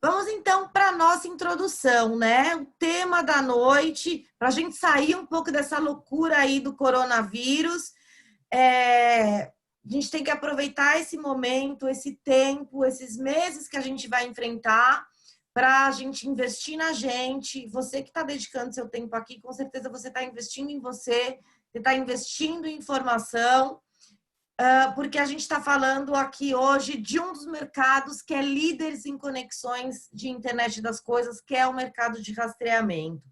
Vamos então para a nossa introdução, né? O tema da noite, para a gente sair um pouco dessa loucura aí do coronavírus. A gente tem que aproveitar esse momento, esse tempo, esses meses que a gente vai enfrentar para a gente investir na gente. Você que está dedicando seu tempo aqui, com certeza você está investindo em você, você está investindo em informação, porque a gente está falando aqui hoje de um dos mercados que é líderes em conexões de internet das coisas, que é o mercado de rastreamento.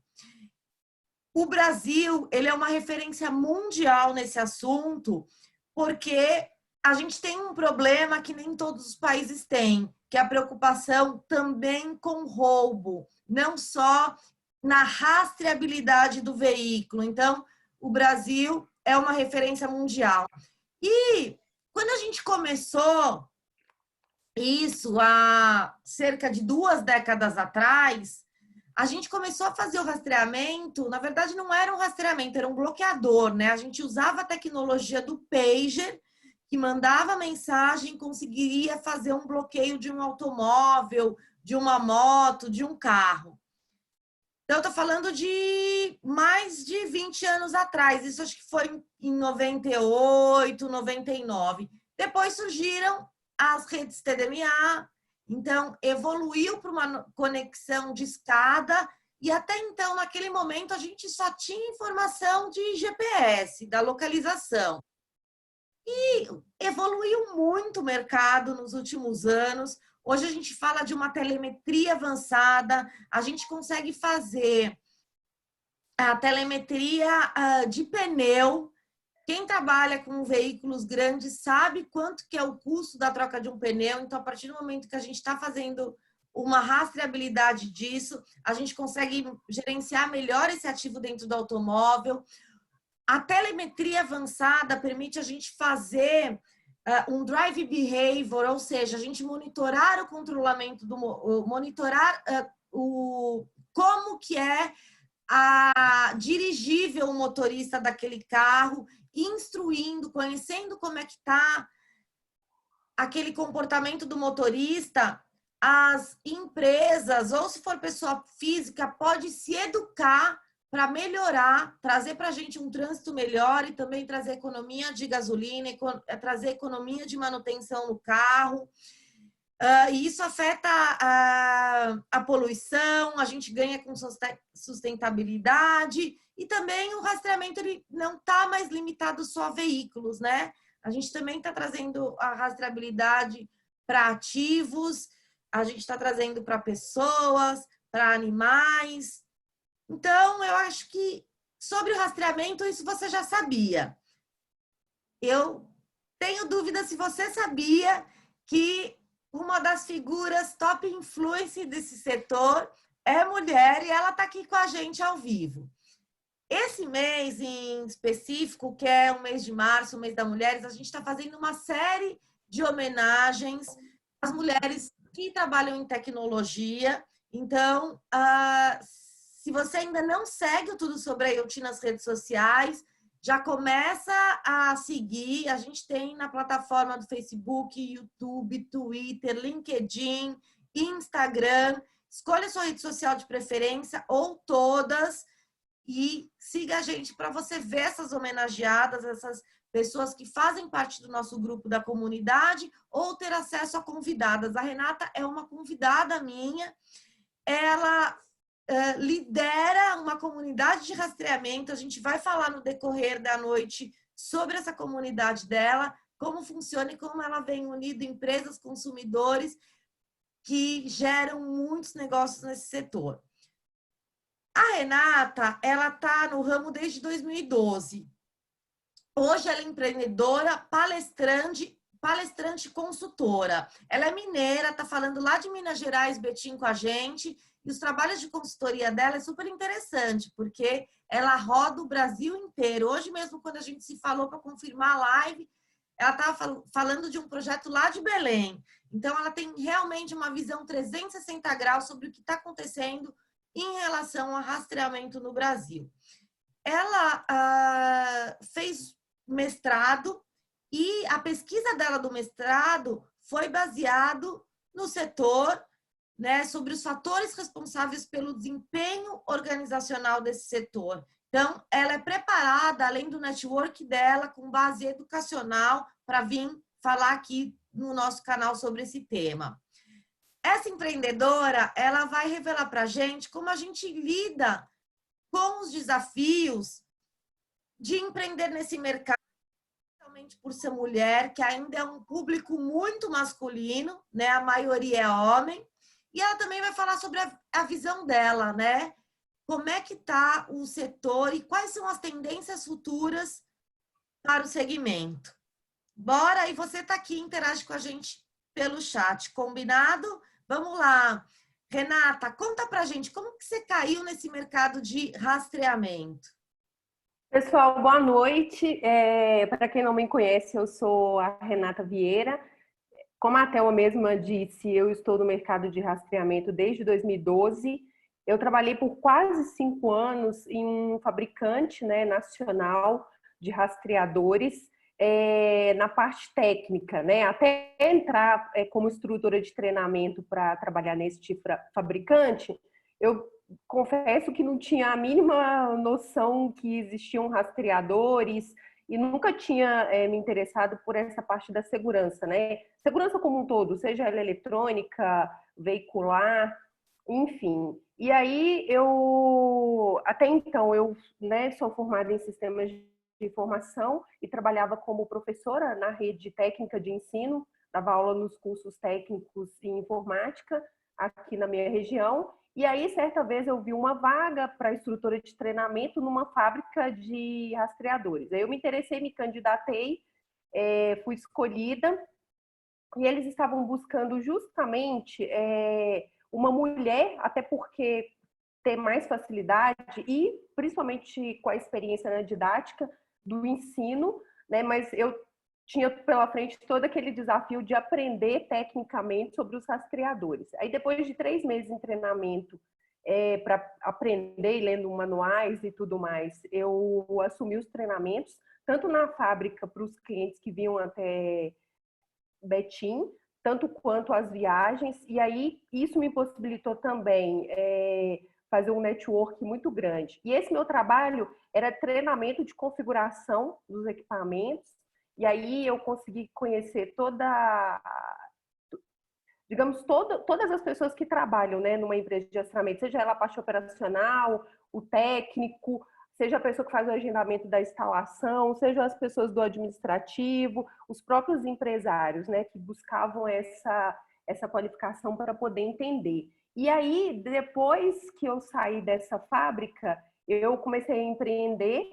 O Brasil, ele é uma referência mundial nesse assunto, porque a gente tem um problema que nem todos os países têm, que é a preocupação também com roubo, não só na rastreabilidade do veículo. Então, o Brasil é uma referência mundial. E quando a gente começou isso há cerca de 2 décadas atrás, a gente começou a fazer o rastreamento. Na verdade, não era um rastreamento, era um bloqueador, né? A gente usava a tecnologia do pager, que mandava mensagem, conseguiria fazer um bloqueio de um automóvel, de uma moto, de um carro. Então, eu estou falando de mais de 20 anos atrás. Isso acho que foi em 98, 99. Depois surgiram as redes TDMA. Então, evoluiu para uma conexão de escada. E até então, naquele momento, a gente só tinha informação de GPS, da localização. E evoluiu muito o mercado nos últimos anos. Hoje a gente fala de uma telemetria avançada, a gente consegue fazer a telemetria de pneu. Quem trabalha com veículos grandes sabe quanto que é o custo da troca de um pneu. Então, a partir do momento que a gente está fazendo uma rastreabilidade disso, a gente consegue gerenciar melhor esse ativo dentro do automóvel. A telemetria avançada permite a gente fazer um drive behavior, ou seja, a gente monitorar o controlamento monitorar como que é dirigível o motorista daquele carro, instruindo, conhecendo como é que está aquele comportamento do motorista. As empresas, ou se for pessoa física, pode se educar para melhorar, trazer para a gente um trânsito melhor e também trazer economia de gasolina, trazer economia de manutenção no carro. E isso afeta a poluição, a gente ganha com sustentabilidade e também o rastreamento ele não está mais limitado só a veículos, né? A gente também está trazendo a rastreabilidade para ativos, a gente está trazendo para pessoas, para animais. Então, eu acho que sobre o rastreamento, isso você já sabia. Eu tenho dúvida se você sabia que uma das figuras top influence desse setor é mulher e ela está aqui com a gente ao vivo. Esse mês em específico, que é o mês de março, o mês das mulheres, a gente está fazendo uma série de homenagens às mulheres que trabalham em tecnologia. Então, se você ainda não segue o Tudo sobre a IoT nas redes sociais, já começa a seguir. A gente tem na plataforma do Facebook, YouTube, Twitter, LinkedIn, Instagram. Escolha sua rede social de preferência ou todas e siga a gente para você ver essas homenageadas, essas pessoas que fazem parte do nosso grupo da comunidade ou ter acesso a convidadas. A Renata é uma convidada minha. Ela lidera uma comunidade de rastreamento. A gente vai falar no decorrer da noite sobre essa comunidade dela, como funciona e como ela vem unindo empresas, consumidores que geram muitos negócios nesse setor. A Renata, ela está no ramo desde 2012. Hoje ela é empreendedora, palestrante consultora. Ela é mineira, está falando lá de Minas Gerais, Betim, com a gente. E os trabalhos de consultoria dela é super interessante, porque ela roda o Brasil inteiro. Hoje mesmo, quando a gente se falou para confirmar a live, ela estava falando de um projeto lá de Belém. Então, ela tem realmente uma visão 360 graus sobre o que está acontecendo em relação ao rastreamento no Brasil. Ela fez mestrado e a pesquisa dela do mestrado foi baseado no setor né, sobre os fatores responsáveis pelo desempenho organizacional desse setor. Então, ela é preparada, além do network dela, com base educacional, para vir falar aqui no nosso canal sobre esse tema. Essa empreendedora, ela vai revelar para a gente como a gente lida com os desafios de empreender nesse mercado, principalmente por ser mulher, que ainda é um público muito masculino, né? A maioria é homem. E ela também vai falar sobre a visão dela, né? Como é que está o setor e quais são as tendências futuras para o segmento. Bora, e você está aqui, interage com a gente pelo chat, combinado? Vamos lá. Renata, conta pra gente, como que você caiu nesse mercado de rastreamento? Pessoal, boa noite. Para quem não me conhece, eu sou a Renata Vieira. Como a Thelma mesma disse, eu estou no mercado de rastreamento desde 2012. Eu trabalhei por quase 5 anos em um fabricante, né, nacional de rastreadores, na parte técnica, né? Até entrar como instrutora de treinamento para trabalhar nesse tipo de fabricante, eu confesso que não tinha a mínima noção que existiam rastreadores e nunca tinha me interessado por essa parte da segurança, né? Segurança como um todo, seja ela eletrônica, veicular, enfim. E aí até então, eu, né, sou formada em sistemas de informação e trabalhava como professora na rede técnica de ensino, dava aula nos cursos técnicos em informática aqui na minha região. E aí, certa vez, eu vi uma vaga para instrutora de treinamento numa fábrica de rastreadores. Aí eu me interessei, me candidatei, fui escolhida, e eles estavam buscando justamente uma mulher, até porque ter mais facilidade e principalmente com a experiência na didática do ensino, né? Mas eu tinha pela frente todo aquele desafio de aprender tecnicamente sobre os rastreadores. Aí depois de 3 meses em treinamento para aprender, lendo manuais e tudo mais, eu assumi os treinamentos tanto na fábrica para os clientes que vinham até Betim, tanto quanto as viagens, e aí isso me possibilitou também fazer um network muito grande. E esse meu trabalho era treinamento de configuração dos equipamentos, e aí eu consegui conhecer todas as pessoas que trabalham, né, numa empresa de rastreamento, seja ela a parte operacional, o técnico, seja a pessoa que faz o agendamento da instalação, seja as pessoas do administrativo, os próprios empresários, né, que buscavam essa qualificação para poder entender. E aí, depois que eu saí dessa fábrica, eu comecei a empreender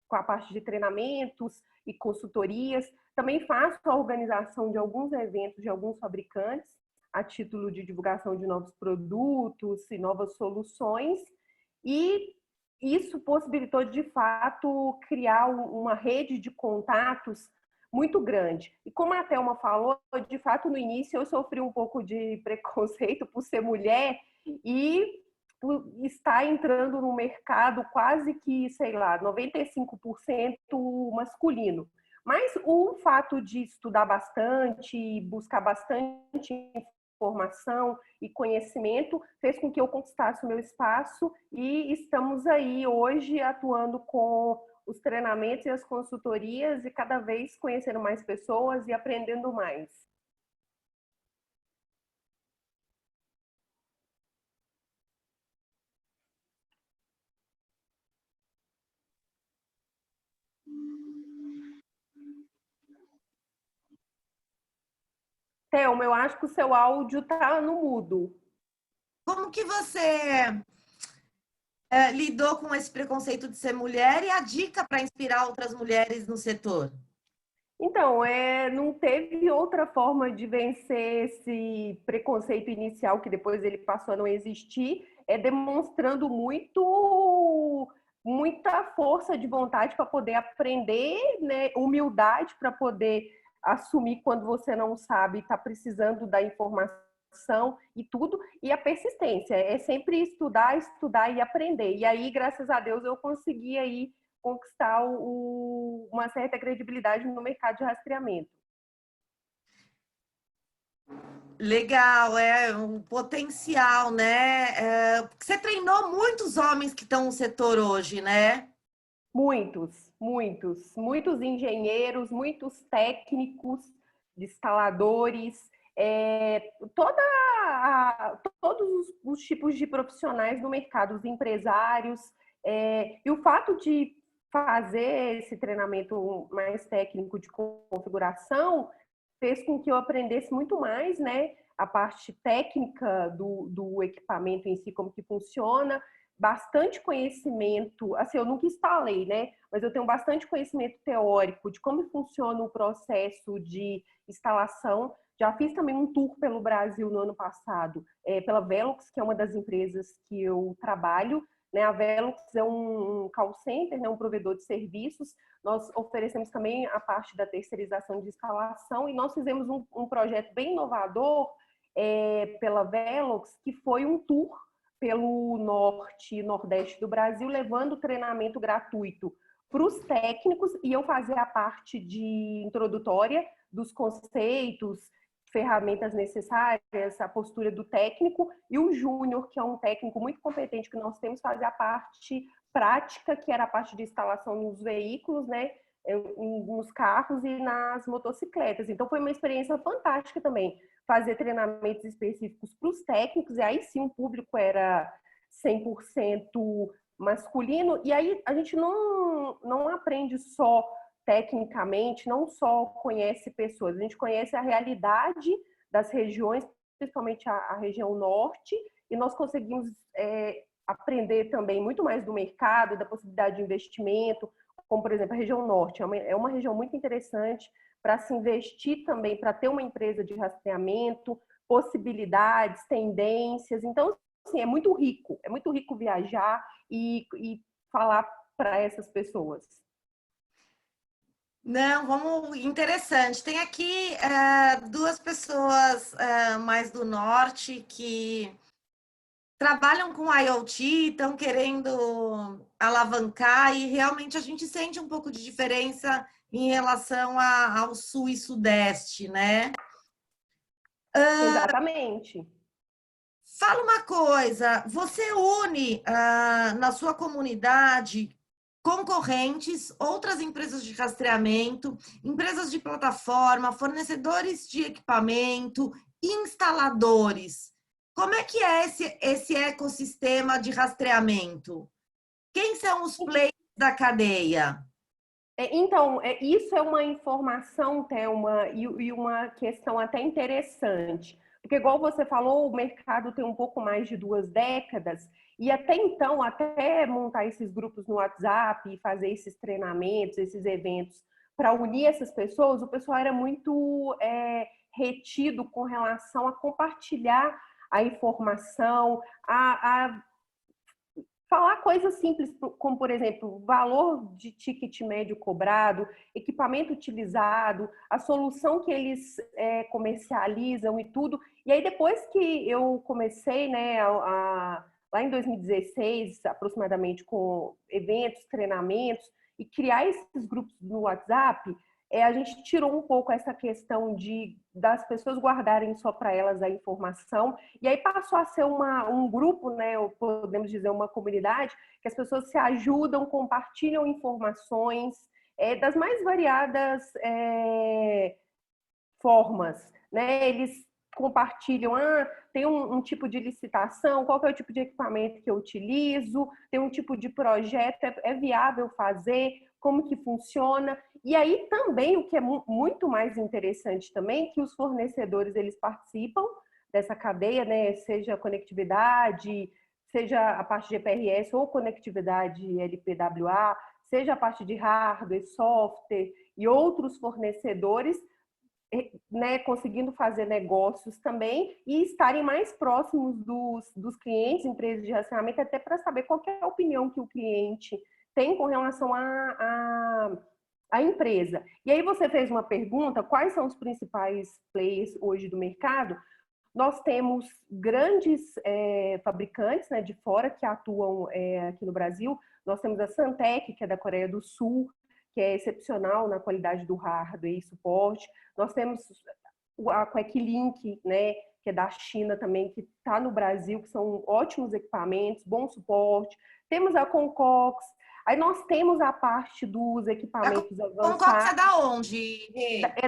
com a parte de treinamentos e consultorias. Também faço a organização de alguns eventos de alguns fabricantes, a título de divulgação de novos produtos e novas soluções. E isso possibilitou, de fato, criar uma rede de contatos muito grande. E como a Thelma falou, de fato, no início eu sofri um pouco de preconceito por ser mulher e está entrando no mercado quase que, sei lá, 95% masculino. Mas o fato de estudar bastante, buscar bastante informação e conhecimento fez com que eu conquistasse o meu espaço e estamos aí hoje atuando com os treinamentos e as consultorias e cada vez conhecendo mais pessoas e aprendendo mais. Thelma, eu acho que o seu áudio está no mudo. Como que você lidou com esse preconceito de ser mulher e a dica para inspirar outras mulheres no setor? Então, não teve outra forma de vencer esse preconceito inicial que depois ele passou a não existir, demonstrando muita força de vontade para poder aprender, né? Humildade para poder assumir quando você não sabe, está precisando da informação e tudo, e a persistência, é sempre estudar, estudar e aprender. E aí, graças a Deus, eu consegui aí conquistar uma certa credibilidade no mercado de rastreamento. Legal, é um potencial, né? Você treinou muitos homens que estão no setor hoje, né? Muitos engenheiros, muitos técnicos, instaladores, todos os tipos de profissionais do mercado, os empresários, e o fato de fazer esse treinamento mais técnico de configuração fez com que eu aprendesse muito mais, né? A parte técnica do equipamento em si, como que funciona, bastante conhecimento, assim, eu nunca instalei, né? Mas eu tenho bastante conhecimento teórico de como funciona o processo de instalação. Já fiz também um tour pelo Brasil no ano passado, pela Velux, que é uma das empresas que eu trabalho, né? A Velux é um call center, né? Um provedor de serviços. Nós oferecemos também a parte da terceirização de instalação e nós fizemos um projeto bem inovador pela Velux, que foi um tour pelo norte e nordeste do Brasil, levando treinamento gratuito para os técnicos, e eu fazia a parte de introdutória dos conceitos, ferramentas necessárias, a postura do técnico, e o Júnior, que é um técnico muito competente que nós temos, fazia a parte prática, que era a parte de instalação nos veículos, né, nos carros e nas motocicletas. Então foi uma experiência fantástica também, fazer treinamentos específicos para os técnicos, e aí sim o público era 100% masculino, e aí a gente não aprende só tecnicamente, não só conhece pessoas, a gente conhece a realidade das regiões, principalmente a região norte, e nós conseguimos aprender também muito mais do mercado, da possibilidade de investimento, como, por exemplo, a região norte. É uma região muito interessante para se investir também, para ter uma empresa de rastreamento, possibilidades, tendências. Então, assim, é muito rico viajar e falar para essas pessoas. Não, vamos, interessante. Tem aqui duas pessoas mais do norte que trabalham com IoT, estão querendo alavancar e realmente a gente sente um pouco de diferença em relação ao sul e sudeste, né? Exatamente. Fala uma coisa, você une na sua comunidade concorrentes, outras empresas de rastreamento, empresas de plataforma, fornecedores de equipamento, instaladores. Como é que é esse ecossistema de rastreamento? Quem são os players da cadeia? Então, isso é uma informação, Thelma, e uma questão até interessante. Porque, igual você falou, o mercado tem um pouco mais de 2 décadas, e até então, até montar esses grupos no WhatsApp e fazer esses treinamentos, esses eventos, para unir essas pessoas, o pessoal era muito retido com relação a compartilhar a informação, a falar coisas simples, como, por exemplo, valor de ticket médio cobrado, equipamento utilizado, a solução que eles comercializam e tudo. E aí, depois que eu comecei, né, lá em 2016, aproximadamente, com eventos, treinamentos, e criar esses grupos no WhatsApp, a gente tirou um pouco essa questão das pessoas guardarem só para elas a informação, e aí passou a ser um grupo, né, ou podemos dizer uma comunidade, que as pessoas se ajudam, compartilham informações das mais variadas formas, né? Eles compartilham, tem um tipo de licitação, qual que é o tipo de equipamento que eu utilizo, tem um tipo de projeto, é viável fazer, como que funciona. E aí também, o que é muito mais interessante também, que os fornecedores, eles participam dessa cadeia, né? Seja conectividade, seja a parte de EPRS ou conectividade LPWA, seja a parte de hardware, software e outros fornecedores, né, conseguindo fazer negócios também e estarem mais próximos dos clientes, empresas de rastreamento, até para saber qual é a opinião que o cliente tem com relação à empresa. E aí você fez uma pergunta, quais são os principais players hoje do mercado? Nós temos grandes fabricantes, né, de fora que atuam aqui no Brasil. Nós temos a Santec, que é da Coreia do Sul, que é excepcional na qualidade do hardware e suporte. Nós temos com a Equilink, né, que é da China também, que está no Brasil, que são ótimos equipamentos, bom suporte. Temos a Concox. Aí nós temos a parte dos A equipamentos Concox é avançados. da onde, Rê? É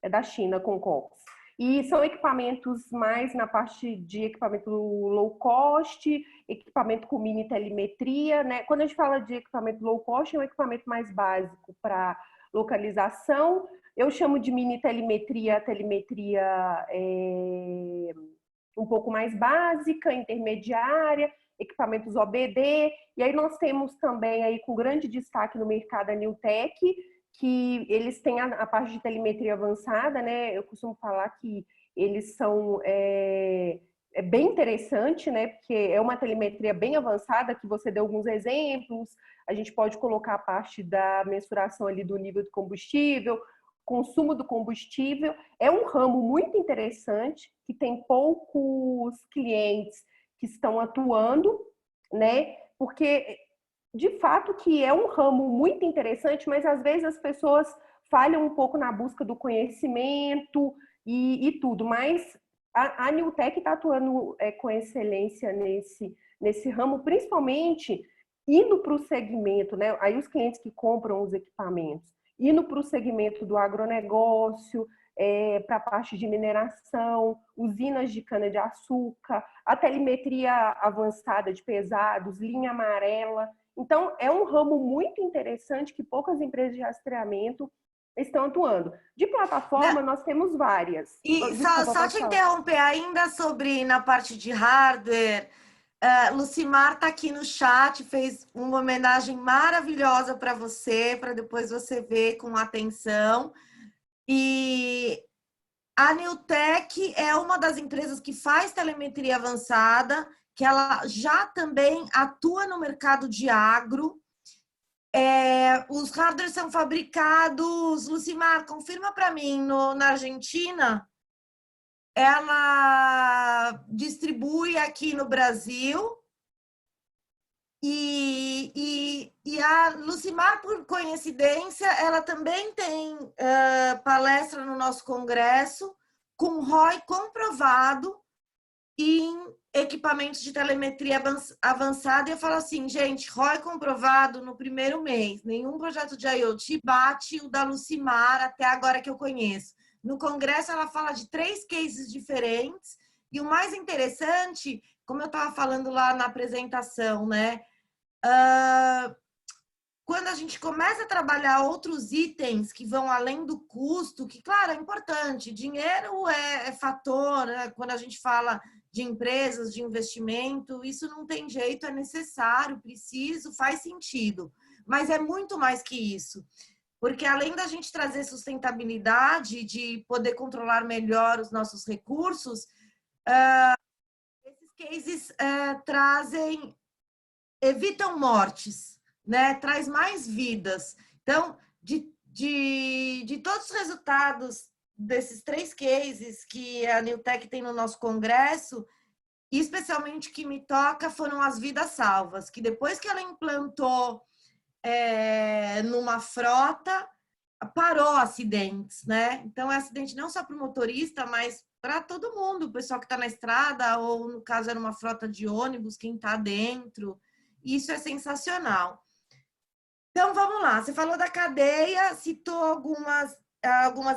da China, Concox. E são equipamentos mais na parte de equipamento low cost, equipamento com mini telemetria, né? Quando a gente fala de equipamento low cost, é um equipamento mais básico para localização. Eu chamo de mini telemetria, um pouco mais básica, intermediária, equipamentos OBD. E aí nós temos também aí com grande destaque no mercado a Newtek, que eles têm a parte de telemetria avançada, né? Eu costumo falar que eles são bem interessante, né? Porque é uma telemetria bem avançada, que você deu alguns exemplos. A gente pode colocar a parte da mensuração ali do nível do combustível, consumo do combustível. É um ramo muito interessante, que tem poucos clientes que estão atuando, né? Porque de fato que é um ramo muito interessante, mas às vezes as pessoas falham um pouco na busca do conhecimento e tudo. Mas a Newtek está atuando com excelência nesse ramo, principalmente indo para o segmento, né? Aí os clientes que compram os equipamentos, indo para o segmento do agronegócio, para a parte de mineração, usinas de cana-de-açúcar, a telemetria avançada de pesados, linha amarela. Então, é um ramo muito interessante que poucas empresas de rastreamento estão atuando. De plataforma, Não. nós temos várias. E Desculpa, só pode te falar. interromper ainda sobre na parte de hardware. Lucimar está aqui no chat, fez uma homenagem maravilhosa para você, para depois você ver com atenção. E a Newtek é uma das empresas que faz telemetria avançada, que ela já também atua no mercado de agro. Os hardwares são fabricados, Lucimar, confirma para mim, na Argentina, ela distribui aqui no Brasil e a Lucimar, por coincidência, ela também tem palestra no nosso congresso com ROI comprovado em equipamentos de telemetria avançada, e eu falo assim, gente, ROI comprovado no primeiro mês, nenhum projeto de IoT bate o da Lucimar até agora que eu conheço. No congresso ela fala de 3 cases diferentes, e o mais interessante, como eu estava falando lá na apresentação, né? Quando a gente começa a trabalhar outros itens que vão além do custo, que, claro, é importante, dinheiro é fator, né? Quando a gente fala de empresas, de investimento, isso não tem jeito, é necessário, preciso, faz sentido. Mas é muito mais que isso. Porque além da gente trazer sustentabilidade, de poder controlar melhor os nossos recursos, esses cases evitam mortes, né? Traz mais vidas. Então, de todos os resultados desses 3 cases que a Newtek tem no nosso congresso, e especialmente que me toca foram as vidas salvas, que depois que ela implantou numa frota, parou acidentes, né? Então, é acidente não só para o motorista, mas para todo mundo, o pessoal que está na estrada, ou no caso era uma frota de ônibus, quem está dentro. Isso é sensacional. Então, vamos lá. Você falou da cadeia, citou algumas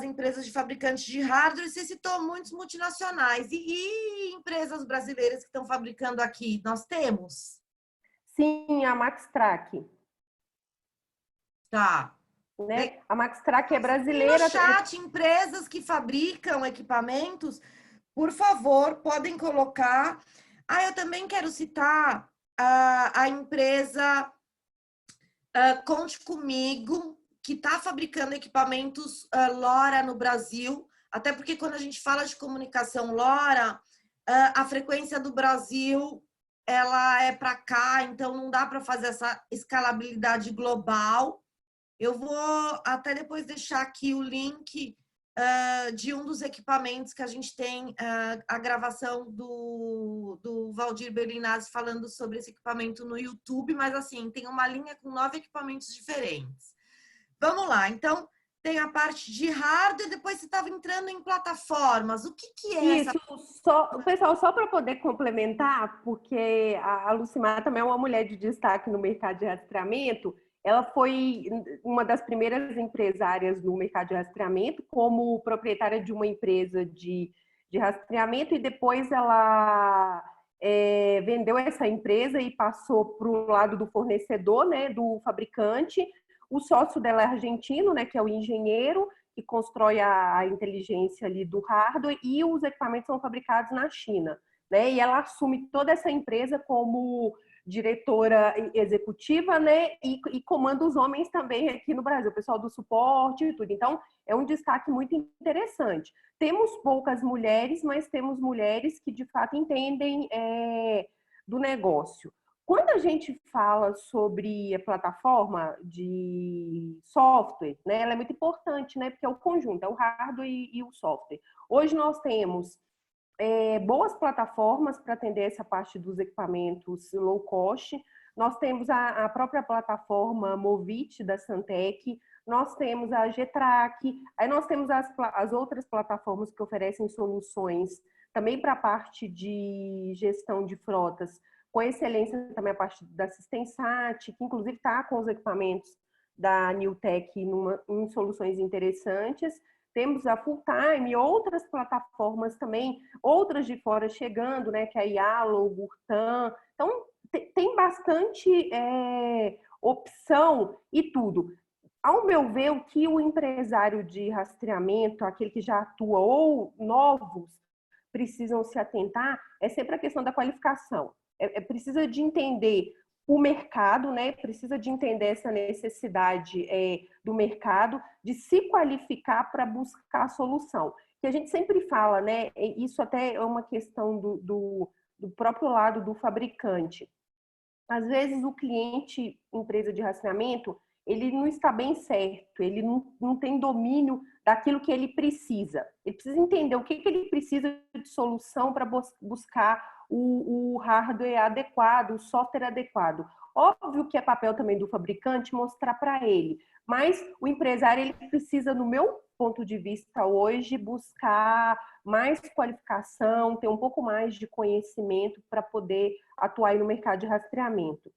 empresas de fabricantes de hardware, você citou muitos multinacionais. E empresas brasileiras que estão fabricando aqui, nós temos? Sim, a Maxtrack. Tá. Né? A Maxtrack é E no brasileira. chat, empresas que fabricam equipamentos, por favor, podem colocar. Eu também quero citar a empresa Conte Comigo, que está fabricando equipamentos LoRa no Brasil, até porque quando a gente fala de comunicação LoRa, a frequência do Brasil ela é para cá, então não dá para fazer essa escalabilidade global. Eu vou até depois deixar aqui o link de um dos equipamentos que a gente tem, a gravação do Valdir Berlinazzi falando sobre esse equipamento no YouTube, mas assim, tem uma linha com 9 equipamentos diferentes. Vamos lá, então, tem a parte de hardware, depois você estava entrando em plataformas. O que é Isso, essa? pessoal, só para poder complementar, porque a Lucimar também é uma mulher de destaque no mercado de rastreamento. Ela foi uma das primeiras empresárias no mercado de rastreamento, como proprietária de uma empresa de rastreamento, e depois ela vendeu essa empresa e passou para o lado do fornecedor, né, do fabricante. O sócio dela é argentino, né, que é o engenheiro, que constrói a inteligência ali do hardware, e os equipamentos são fabricados na China, né? E ela assume toda essa empresa como diretora executiva, né? E comanda os homens também aqui no Brasil, o pessoal do suporte e tudo. Então, é um destaque muito interessante. Temos poucas mulheres, mas temos mulheres que de fato entendem do negócio. Quando a gente fala sobre a plataforma de software, né, ela é muito importante, né, porque é o conjunto, é o hardware e o software. Hoje nós temos boas plataformas para atender essa parte dos equipamentos low cost. Nós temos a própria plataforma Movit da Santec, nós temos a Getrack, aí nós temos as outras plataformas que oferecem soluções também para a parte de gestão de frotas, com excelência também a parte da Assistensat, que inclusive está com os equipamentos da Newtek em soluções interessantes. Temos a Fulltime e outras plataformas também, outras de fora chegando, né, que é a Yalo, o Gurtan. Então, tem bastante opção e tudo. Ao meu ver, o que o empresário de rastreamento, aquele que já atua, ou novos, precisam se atentar, é sempre a questão da qualificação. Precisa de entender o mercado, né? Precisa de entender essa necessidade do mercado, de se qualificar para buscar a solução. Que a gente sempre fala, né? Isso até é uma questão do próprio lado do fabricante. Às vezes o cliente, empresa de rastreamento, ele não está bem certo, ele não tem domínio daquilo que ele precisa. Ele precisa entender o que ele precisa de solução para buscar o hardware adequado, o software adequado. Óbvio que é papel também do fabricante mostrar para ele, mas o empresário ele precisa, no meu ponto de vista hoje, buscar mais qualificação, ter um pouco mais de conhecimento para poder atuar no mercado de rastreamento.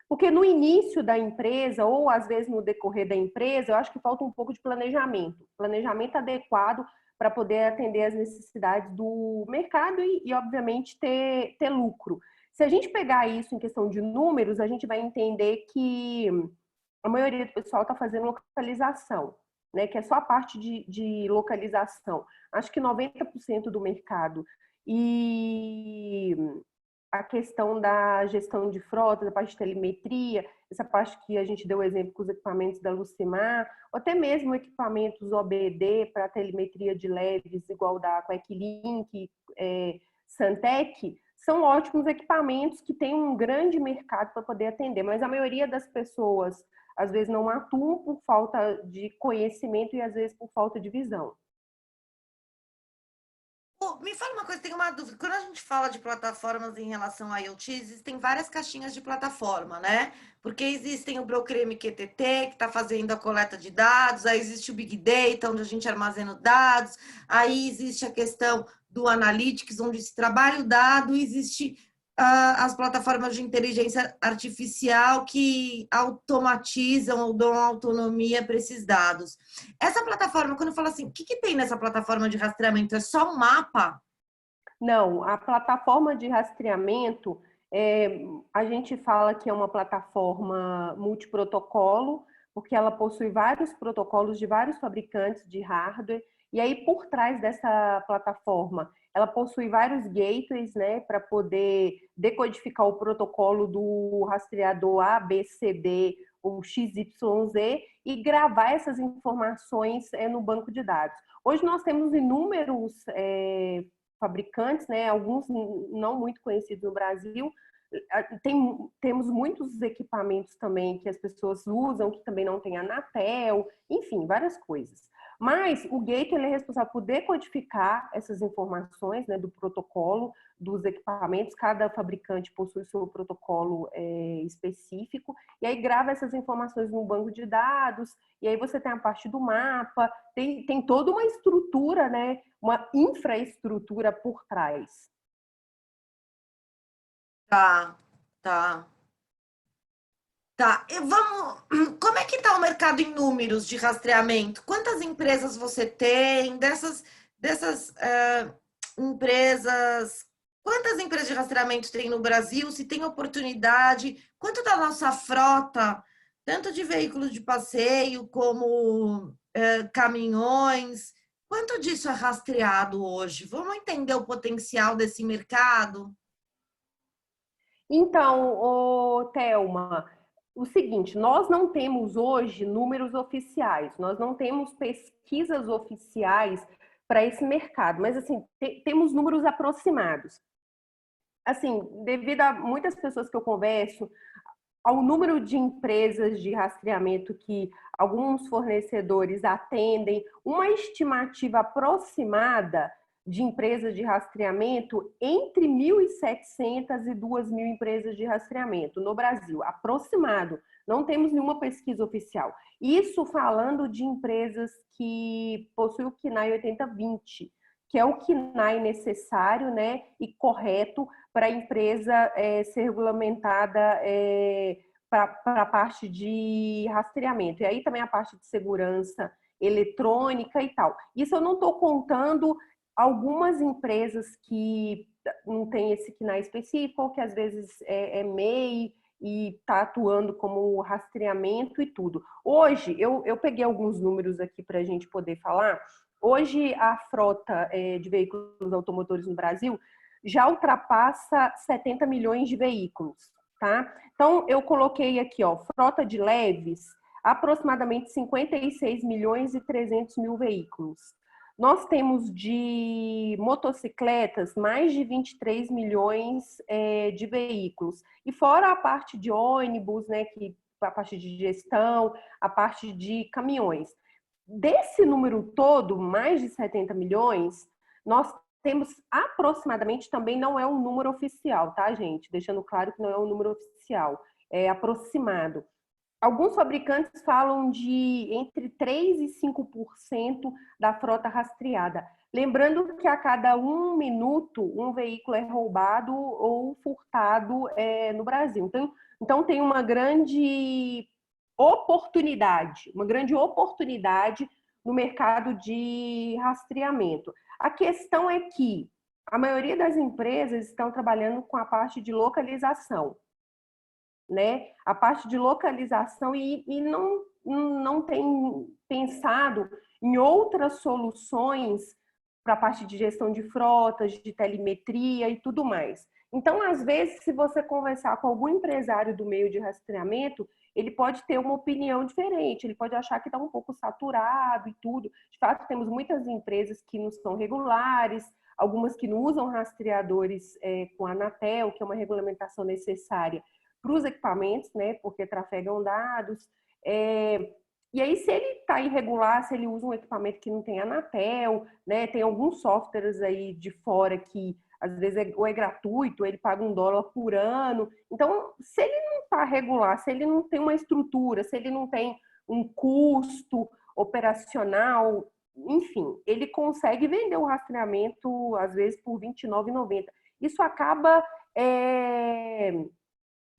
Porque no início da empresa, ou às vezes no decorrer da empresa, eu acho que falta um pouco de planejamento adequado para poder atender as necessidades do mercado e obviamente, ter lucro. Se a gente pegar isso em questão de números, a gente vai entender que a maioria do pessoal está fazendo localização, né? Que é só a parte de localização. Acho que 90% do mercado. E a questão da gestão de frota, da parte de telemetria, essa parte que a gente deu o exemplo com os equipamentos da Lucimar, ou até mesmo equipamentos OBD para telemetria de leves, igual da Queclink, Santec, são ótimos equipamentos que têm um grande mercado para poder atender, mas a maioria das pessoas, às vezes, não atuam por falta de conhecimento e, às vezes, por falta de visão. Me fala uma coisa, tem uma dúvida. Quando a gente fala de plataformas em relação a IoT, existem várias caixinhas de plataforma, né? Porque existem o Broker MQTT, que está fazendo a coleta de dados, aí existe o Big Data, onde a gente armazena dados, aí existe a questão do Analytics, onde se trabalha o dado, existe as plataformas de inteligência artificial que automatizam ou dão autonomia para esses dados. Essa plataforma, quando eu falo assim, o que tem nessa plataforma de rastreamento? É só um mapa? Não, a plataforma de rastreamento, a gente fala que é uma plataforma multiprotocolo, porque ela possui vários protocolos de vários fabricantes de hardware, e aí por trás dessa plataforma, ela possui vários gateways, né, para poder decodificar o protocolo do rastreador A, B, C, D ou XYZ e gravar essas informações no banco de dados. Hoje nós temos inúmeros fabricantes, né, alguns não muito conhecidos no Brasil. Temos muitos equipamentos também que as pessoas usam, que também não tem a Anatel, enfim, várias coisas. Mas o gateway ele é responsável por decodificar essas informações, né, do protocolo, dos equipamentos. Cada fabricante possui seu protocolo específico, e aí grava essas informações no banco de dados, e aí você tem a parte do mapa, tem toda uma estrutura, né, uma infraestrutura por trás. Tá, tá. Tá, como é que está o mercado em números de rastreamento? Quantas empresas você tem dessas empresas? Quantas empresas de rastreamento tem no Brasil? Se tem oportunidade? Quanto da nossa frota, tanto de veículos de passeio como caminhões, quanto disso é rastreado hoje? Vamos entender o potencial desse mercado? Então, Thelma, o seguinte, nós não temos hoje números oficiais, nós não temos pesquisas oficiais para esse mercado, mas assim, temos números aproximados. Assim, devido a muitas pessoas que eu converso, ao número de empresas de rastreamento que alguns fornecedores atendem, uma estimativa aproximada de empresas de rastreamento entre 1.700 e 2.000 empresas de rastreamento no Brasil, aproximado. Não temos nenhuma pesquisa oficial. Isso falando de empresas que possuem o KNAI 8020, que é o KNAI necessário, né, e correto para a empresa ser regulamentada para a parte de rastreamento. E aí também a parte de segurança eletrônica e tal. Isso eu não estou contando algumas empresas que não têm esse KNAI específico, ou que às vezes é MEI e está atuando como rastreamento e tudo. Hoje, eu peguei alguns números aqui para a gente poder falar. Hoje, a frota de veículos automotores no Brasil já ultrapassa 70 milhões de veículos, tá? Então, eu coloquei aqui, ó, frota de leves, aproximadamente 56 milhões e 300 mil veículos. Nós temos de motocicletas mais de 23 milhões de veículos. E fora a parte de ônibus, né, a parte de gestão, a parte de caminhões. Desse número todo, mais de 70 milhões, nós temos aproximadamente, também não é um número oficial, tá, gente? Deixando claro que não é um número oficial, é aproximado. Alguns fabricantes falam de entre 3% e 5% da frota rastreada. Lembrando que a cada 1 minuto, um veículo é roubado ou furtado no Brasil. Então tem uma grande oportunidade no mercado de rastreamento. A questão é que a maioria das empresas estão trabalhando com a parte de localização, né? A parte de localização e não tem pensado em outras soluções para a parte de gestão de frotas, de telemetria e tudo mais. Então, às vezes, se você conversar com algum empresário do meio de rastreamento, ele pode ter uma opinião diferente, ele pode achar que está um pouco saturado e tudo. De fato, temos muitas empresas que não são regulares, algumas que não usam rastreadores com a Anatel, que é uma regulamentação necessária para os equipamentos, né, porque trafegam dados. E aí, se ele está irregular, se ele usa um equipamento que não tem Anatel, né, tem alguns softwares aí de fora que às vezes ou é gratuito, ele paga $1 por ano. Então, se ele não está regular, se ele não tem uma estrutura, se ele não tem um custo operacional, enfim, ele consegue vender o rastreamento, às vezes, por R$29,90. Isso acaba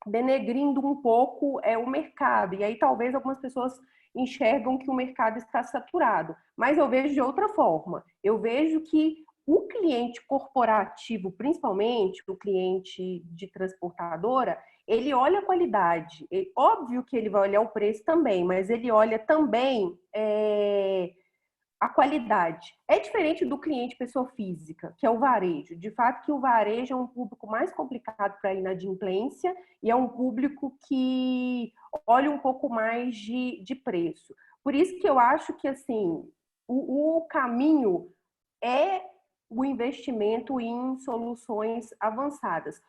denegrindo um pouco o mercado. E aí, talvez, algumas pessoas enxergam que o mercado está saturado. Mas eu vejo de outra forma. Eu vejo que o cliente corporativo, principalmente o cliente de transportadora, ele olha a qualidade. Óbvio que ele vai olhar o preço também, mas ele olha também a qualidade. É diferente do cliente pessoa física, que é o varejo. De fato que o varejo é um público mais complicado para a inadimplência e é um público que olha um pouco mais de preço. Por isso que eu acho que assim, o caminho é o investimento em soluções avançadas.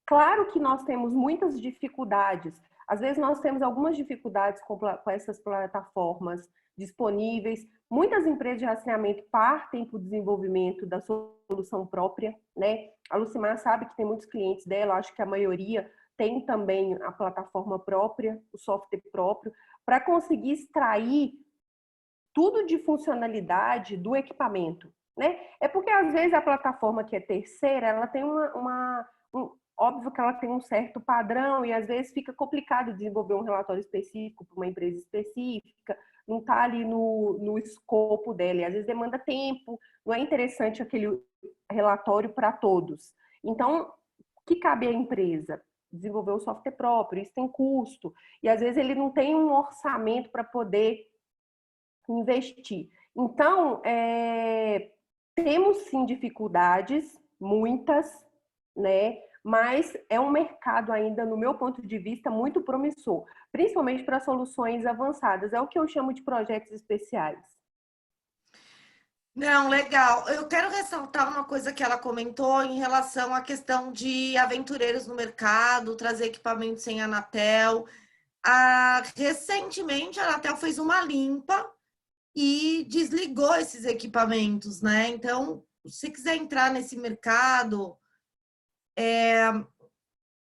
Claro que nós temos muitas dificuldades. Às vezes nós temos algumas dificuldades com essas plataformas disponíveis. Muitas empresas de rastreamento partem para o desenvolvimento da solução própria, né? A Lucimar sabe que tem muitos clientes dela, acho que a maioria tem também a plataforma própria, o software próprio, para conseguir extrair tudo de funcionalidade do equipamento, né? É porque às vezes a plataforma que é terceira, ela tem óbvio que ela tem um certo padrão e às vezes fica complicado desenvolver um relatório específico para uma empresa específica, não está ali no escopo dela, e às vezes demanda tempo, não é interessante aquele relatório para todos. Então, o que cabe à empresa? Desenvolver o software próprio, isso tem custo, e às vezes ele não tem um orçamento para poder investir. Então, temos sim dificuldades, muitas, né? Mas é um mercado ainda, no meu ponto de vista, muito promissor, principalmente para soluções avançadas. É o que eu chamo de projetos especiais. Não, legal. Eu quero ressaltar uma coisa que ela comentou em relação à questão de aventureiros no mercado, trazer equipamentos sem Anatel. Recentemente, a Anatel fez uma limpa e desligou esses equipamentos, né? Então, se você quiser entrar nesse mercado,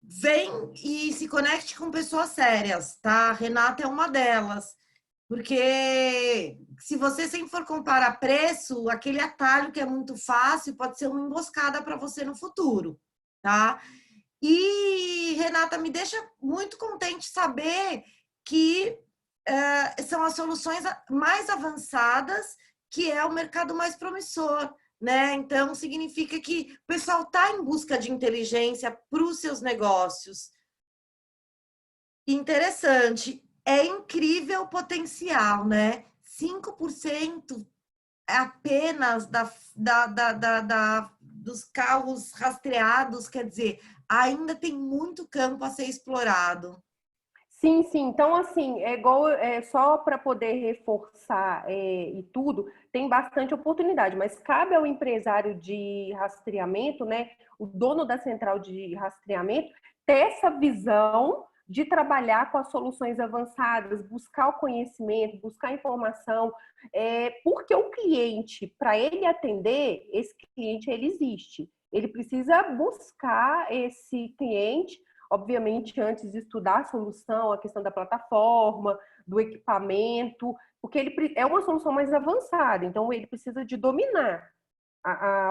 vem e se conecte com pessoas sérias, tá? A Renata é uma delas. Porque se você sempre for comparar preço, aquele atalho que é muito fácil pode ser uma emboscada para você no futuro, tá? E, Renata, me deixa muito contente saber que são as soluções mais avançadas, que é o mercado mais promissor, né? Então, significa que o pessoal está em busca de inteligência para os seus negócios. Interessante. É incrível o potencial, né? 5% apenas dos carros rastreados, quer dizer, ainda tem muito campo a ser explorado. Sim, sim. Então, assim, é igual, só para poder reforçar e tudo, tem bastante oportunidade, mas cabe ao empresário de rastreamento, né, o dono da central de rastreamento, ter essa visão de trabalhar com as soluções avançadas, buscar o conhecimento, buscar informação, porque o cliente, para ele atender, esse cliente, ele existe. Ele precisa buscar esse cliente, obviamente, antes de estudar a solução, a questão da plataforma, do equipamento, porque ele é uma solução mais avançada, então ele precisa de dominar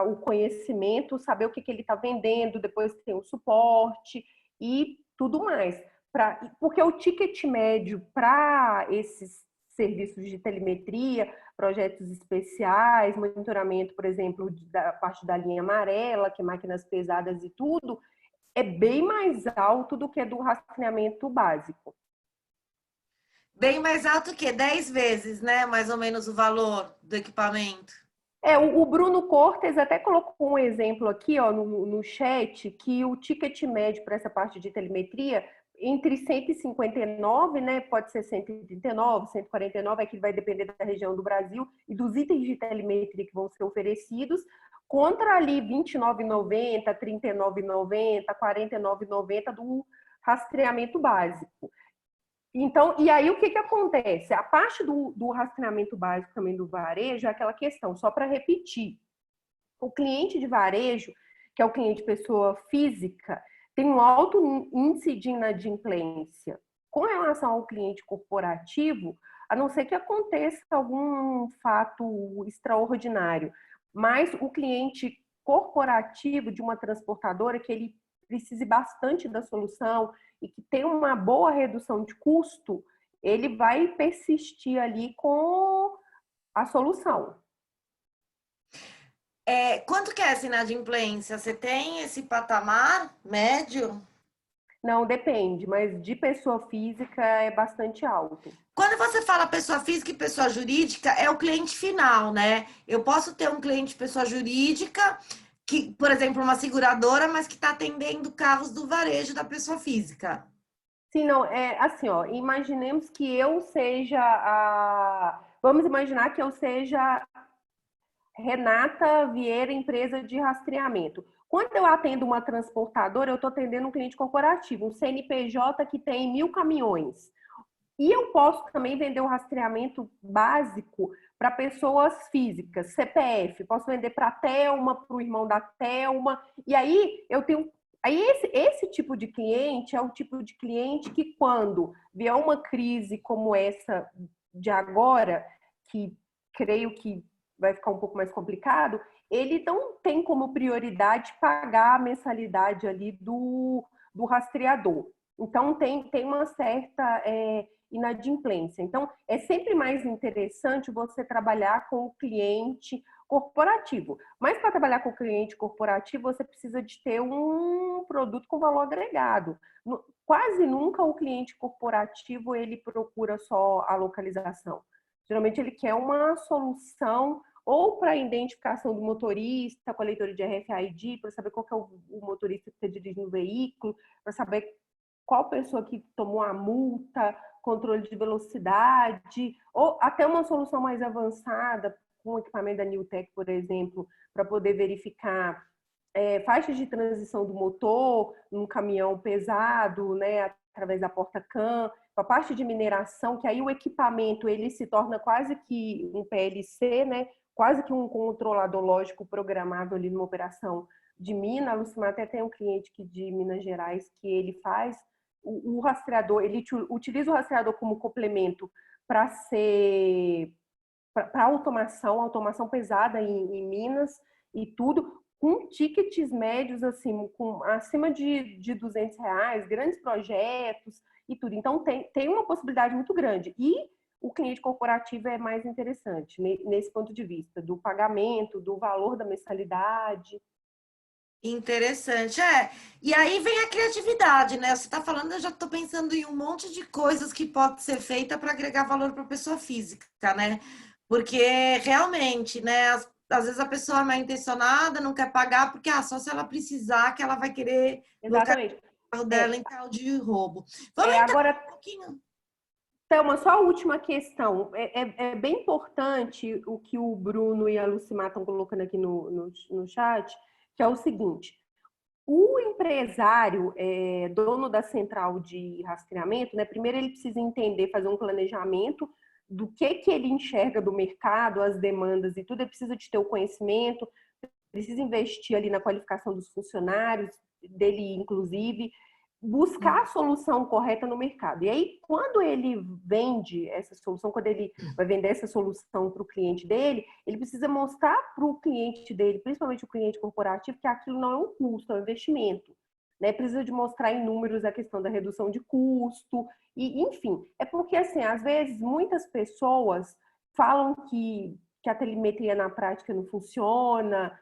o conhecimento, saber o que ele está vendendo, depois tem o suporte e tudo mais. Porque o ticket médio para esses serviços de telemetria, projetos especiais, monitoramento, por exemplo, da parte da linha amarela, que é máquinas pesadas e tudo, é bem mais alto do que do rastreamento básico. Bem mais alto que 10 vezes, né? Mais ou menos o valor do equipamento. O Bruno Cortes até colocou um exemplo aqui, ó, no chat, que o ticket médio para essa parte de telemetria, entre 159, né, pode ser 139, 149, é que vai depender da região do Brasil e dos itens de telemetria que vão ser oferecidos, contra ali R$29,90, R$39,90, R$49,90 do rastreamento básico. Então, e aí o que acontece? A parte do rastreamento básico também do varejo é aquela questão, só para repetir. O cliente de varejo, que é o cliente pessoa física, tem um alto índice de inadimplência. Com relação ao cliente corporativo, a não ser que aconteça algum fato extraordinário, mas o cliente corporativo de uma transportadora, que ele precise bastante da solução e que tem uma boa redução de custo, ele vai persistir ali com a solução. Quanto que é essa inadimplência? Você tem esse patamar médio? Não, depende, mas de pessoa física é bastante alto. Quando você fala pessoa física e pessoa jurídica, é o cliente final, né? Eu posso ter um cliente pessoa jurídica, que, por exemplo, uma seguradora, mas que está atendendo carros do varejo da pessoa física. Sim, não, é assim, ó, imaginemos que eu seja Vamos imaginar que eu seja Renata Vieira, empresa de rastreamento. Quando eu atendo uma transportadora, eu estou atendendo um cliente corporativo, um CNPJ que tem 1.000 caminhões. E eu posso também vender o rastreamento básico para pessoas físicas, CPF. Posso vender para a Thelma, para o irmão da Thelma. E aí eu tenho. Aí esse tipo de cliente é o tipo de cliente que, quando vier uma crise como essa de agora, que creio que vai ficar um pouco mais complicado, ele não tem como prioridade pagar a mensalidade ali do rastreador. Então, tem uma certa inadimplência. Então, é sempre mais interessante você trabalhar com o cliente corporativo. Mas para trabalhar com o cliente corporativo, você precisa de ter um produto com valor agregado. Quase nunca o cliente corporativo ele procura só a localização. Geralmente ele quer uma solução ou para a identificação do motorista, com a leitura de RFID, para saber qual que é o motorista que está dirigindo o veículo, para saber qual pessoa que tomou a multa, controle de velocidade, ou até uma solução mais avançada, com o equipamento da Newtek, por exemplo, para poder verificar faixas de transição do motor num caminhão pesado, né, através da porta-CAM, a parte de mineração, que aí o equipamento ele se torna quase que um PLC, né, quase que um controlador lógico programado ali numa operação de mina. A Lucimar até tem um cliente que de Minas Gerais que ele faz o rastreador, ele utiliza o rastreador como complemento para ser para automação pesada em Minas e tudo, com tickets médios assim, com acima de R$ 200, grandes projetos e tudo. Então tem uma possibilidade muito grande. E o cliente corporativo é mais interessante nesse ponto de vista, do pagamento, do valor da mensalidade. Interessante, E aí vem a criatividade, né? Você está falando, eu já estou pensando em um monte de coisas que pode ser feita para agregar valor para a pessoa física, né? Porque realmente, né? Às vezes a pessoa é mal intencionada, não quer pagar, porque só se ela precisar que ela vai querer Exatamente. o carro dela em tal de roubo. Vamos entrar Agora, um pouquinho. Thelma, só a última questão. É bem importante o que o Bruno e a Lucimar estão colocando aqui no chat, que é o seguinte: o empresário, dono da central de rastreamento, né, primeiro ele precisa entender, fazer um planejamento do que ele enxerga do mercado, as demandas e tudo. Ele precisa de ter o conhecimento, precisa investir ali na qualificação dos funcionários, dele inclusive, buscar a solução correta no mercado. E aí, quando ele vende essa solução, quando ele vai vender essa solução para o cliente dele, ele precisa mostrar para o cliente dele, principalmente o cliente corporativo, que aquilo não é um custo, é um investimento. Né? Precisa de mostrar em números a questão da redução de custo, e enfim. É porque, assim, às vezes, muitas pessoas falam que a telemetria na prática não funciona,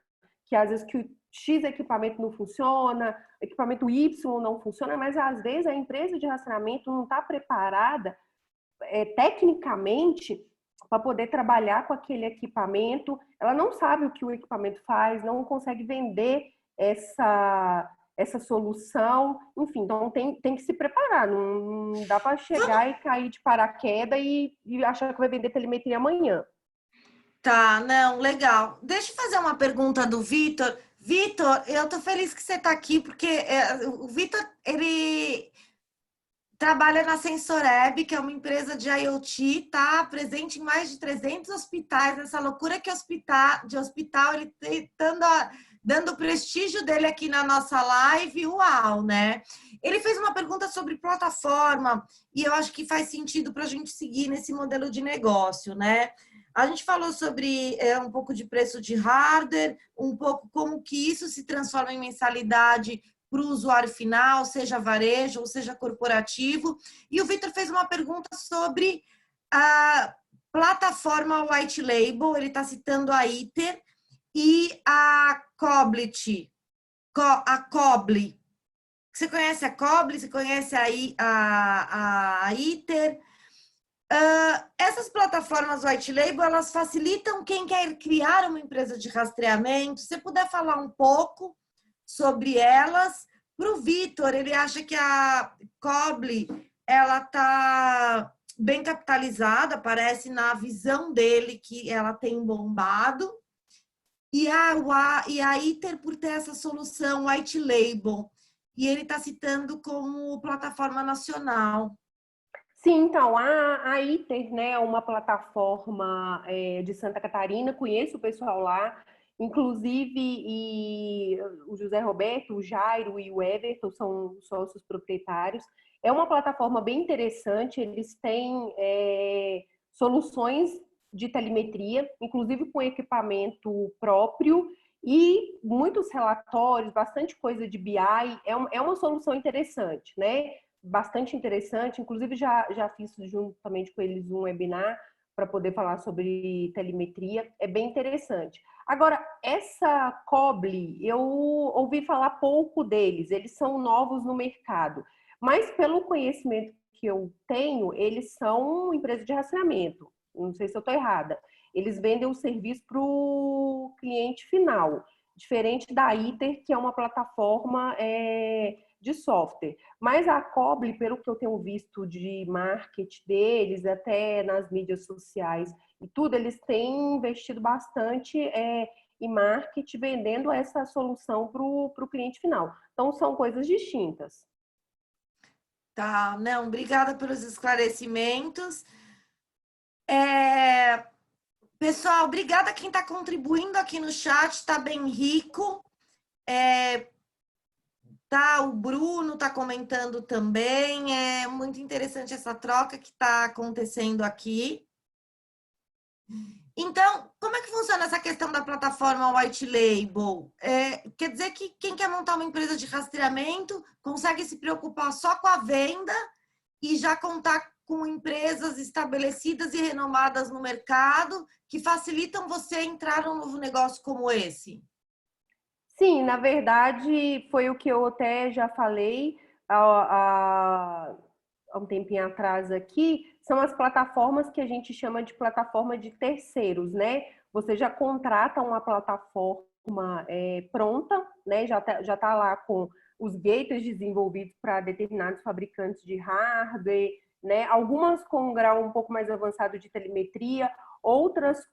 que às vezes que o X equipamento não funciona, equipamento Y não funciona, mas às vezes a empresa de rastreamento não está preparada tecnicamente para poder trabalhar com aquele equipamento. Ela não sabe o que o equipamento faz, não consegue vender essa solução. Enfim, então tem que se preparar. Não dá para chegar e cair de paraquedas e achar que vai vender telemetria amanhã. Tá, não, legal. Deixa eu fazer uma pergunta do Vitor. Vitor, eu tô feliz que você está aqui, porque o Vitor, ele trabalha na Sensoreb, que é uma empresa de IoT, tá presente em mais de 300 hospitais, nessa loucura que de hospital, ele dando o prestígio dele aqui na nossa live, uau, né? Ele fez uma pergunta sobre plataforma, e eu acho que faz sentido para a gente seguir nesse modelo de negócio, né? A gente falou sobre um pouco de preço de hardware, um pouco como que isso se transforma em mensalidade para o usuário final, seja varejo ou seja corporativo. E o Vitor fez uma pergunta sobre a plataforma White Label, ele está citando a ITER e a Coblit. A Cobli. Você conhece a Cobli? Você conhece a ITER? Essas plataformas White Label, elas facilitam quem quer criar uma empresa de rastreamento. Se você puder falar um pouco sobre elas. Para o Vitor, ele acha que a Cobli ela está bem capitalizada, parece na visão dele que ela tem bombado. E a ITER por ter essa solução White Label. E ele está citando como plataforma nacional. Sim, então, a ITER, né, é uma plataforma de Santa Catarina, conheço o pessoal lá, inclusive o José Roberto, o Jairo e o Everton são sócios proprietários. É uma plataforma bem interessante, eles têm soluções de telemetria, inclusive com equipamento próprio, e muitos relatórios, bastante coisa de BI, é uma solução interessante, né? Bastante interessante. Inclusive, já fiz juntamente com eles um webinar para poder falar sobre telemetria. É bem interessante. Agora, essa Cobly, eu ouvi falar pouco deles. Eles são novos no mercado. Mas, pelo conhecimento que eu tenho, eles são empresa de rastreamento. Não sei se eu estou errada. Eles vendem o serviço para o cliente final. Diferente da ITER, que é uma plataforma de software. Mas a Cobly, pelo que eu tenho visto de marketing deles, até nas mídias sociais e tudo, eles têm investido bastante em marketing, vendendo essa solução para o cliente final. Então, são coisas distintas. Tá, não, obrigada pelos esclarecimentos. Pessoal, obrigada a quem está contribuindo aqui no chat, está bem rico. O Bruno está comentando também. É muito interessante essa troca que está acontecendo aqui. Então, como é que funciona essa questão da plataforma White Label? Quer dizer que quem quer montar uma empresa de rastreamento consegue se preocupar só com a venda e já contar com empresas estabelecidas e renomadas no mercado que facilitam você entrar num novo negócio como esse? Sim, na verdade, foi o que eu até já falei há um tempinho atrás aqui, são as plataformas que a gente chama de plataforma de terceiros, né? Você já contrata uma plataforma pronta, né? Já tá lá com os gateways desenvolvidos para determinados fabricantes de hardware, né? Algumas com um grau um pouco mais avançado de telemetria, outras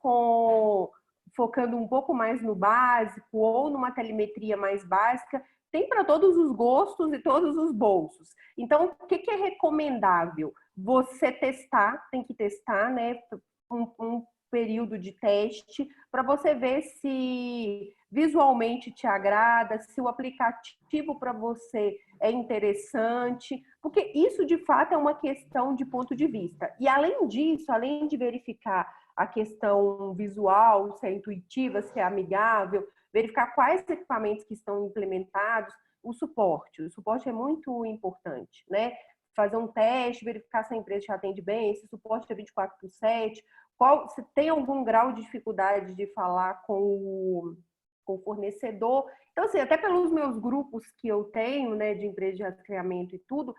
focando um pouco mais no básico ou numa telemetria mais básica. Tem para todos os gostos e todos os bolsos. Então, o que é recomendável? Você testar, tem que testar, né? Um período de teste para você ver se visualmente te agrada, se o aplicativo para você é interessante, porque isso de fato é uma questão de ponto de vista. E além disso, além de verificar a questão visual, se é intuitiva, se é amigável, verificar quais equipamentos que estão implementados, o suporte. O suporte é muito importante, né? Fazer um teste, verificar se a empresa já atende bem, se o suporte é 24/7, se tem algum grau de dificuldade de falar com o fornecedor. Então, assim, até pelos meus grupos que eu tenho, né, de empresa de rastreamento e tudo,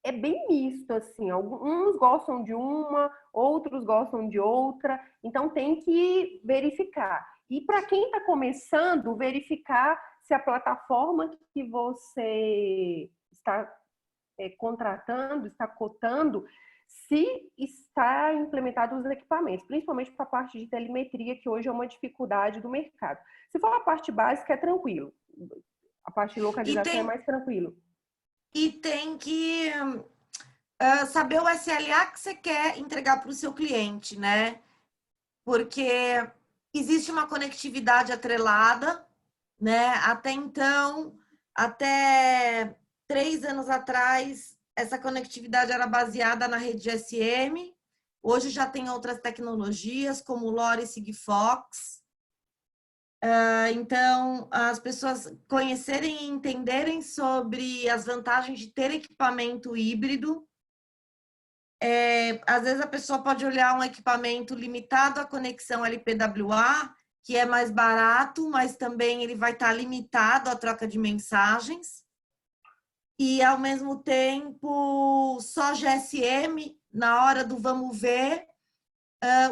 é bem misto, assim. Uns gostam de uma, outros gostam de outra. Então, tem que verificar. E para quem está começando, verificar se a plataforma que você está contratando, está cotando, se está implementado os equipamentos, principalmente para a parte de telemetria, que hoje é uma dificuldade do mercado. Se for a parte básica, é tranquilo. A parte de localização é mais tranquilo. E tem que saber o SLA que você quer entregar para o seu cliente, né? Porque existe uma conectividade atrelada, né? Até então, até 3 anos atrás, essa conectividade era baseada na rede GSM. Hoje já tem outras tecnologias, como o LoRa e Sigfox. Então, as pessoas conhecerem e entenderem sobre as vantagens de ter equipamento híbrido. Às vezes a pessoa pode olhar um equipamento limitado à conexão LPWA, que é mais barato, mas também ele vai estar limitado à troca de mensagens. E, ao mesmo tempo, só GSM, na hora do vamos ver,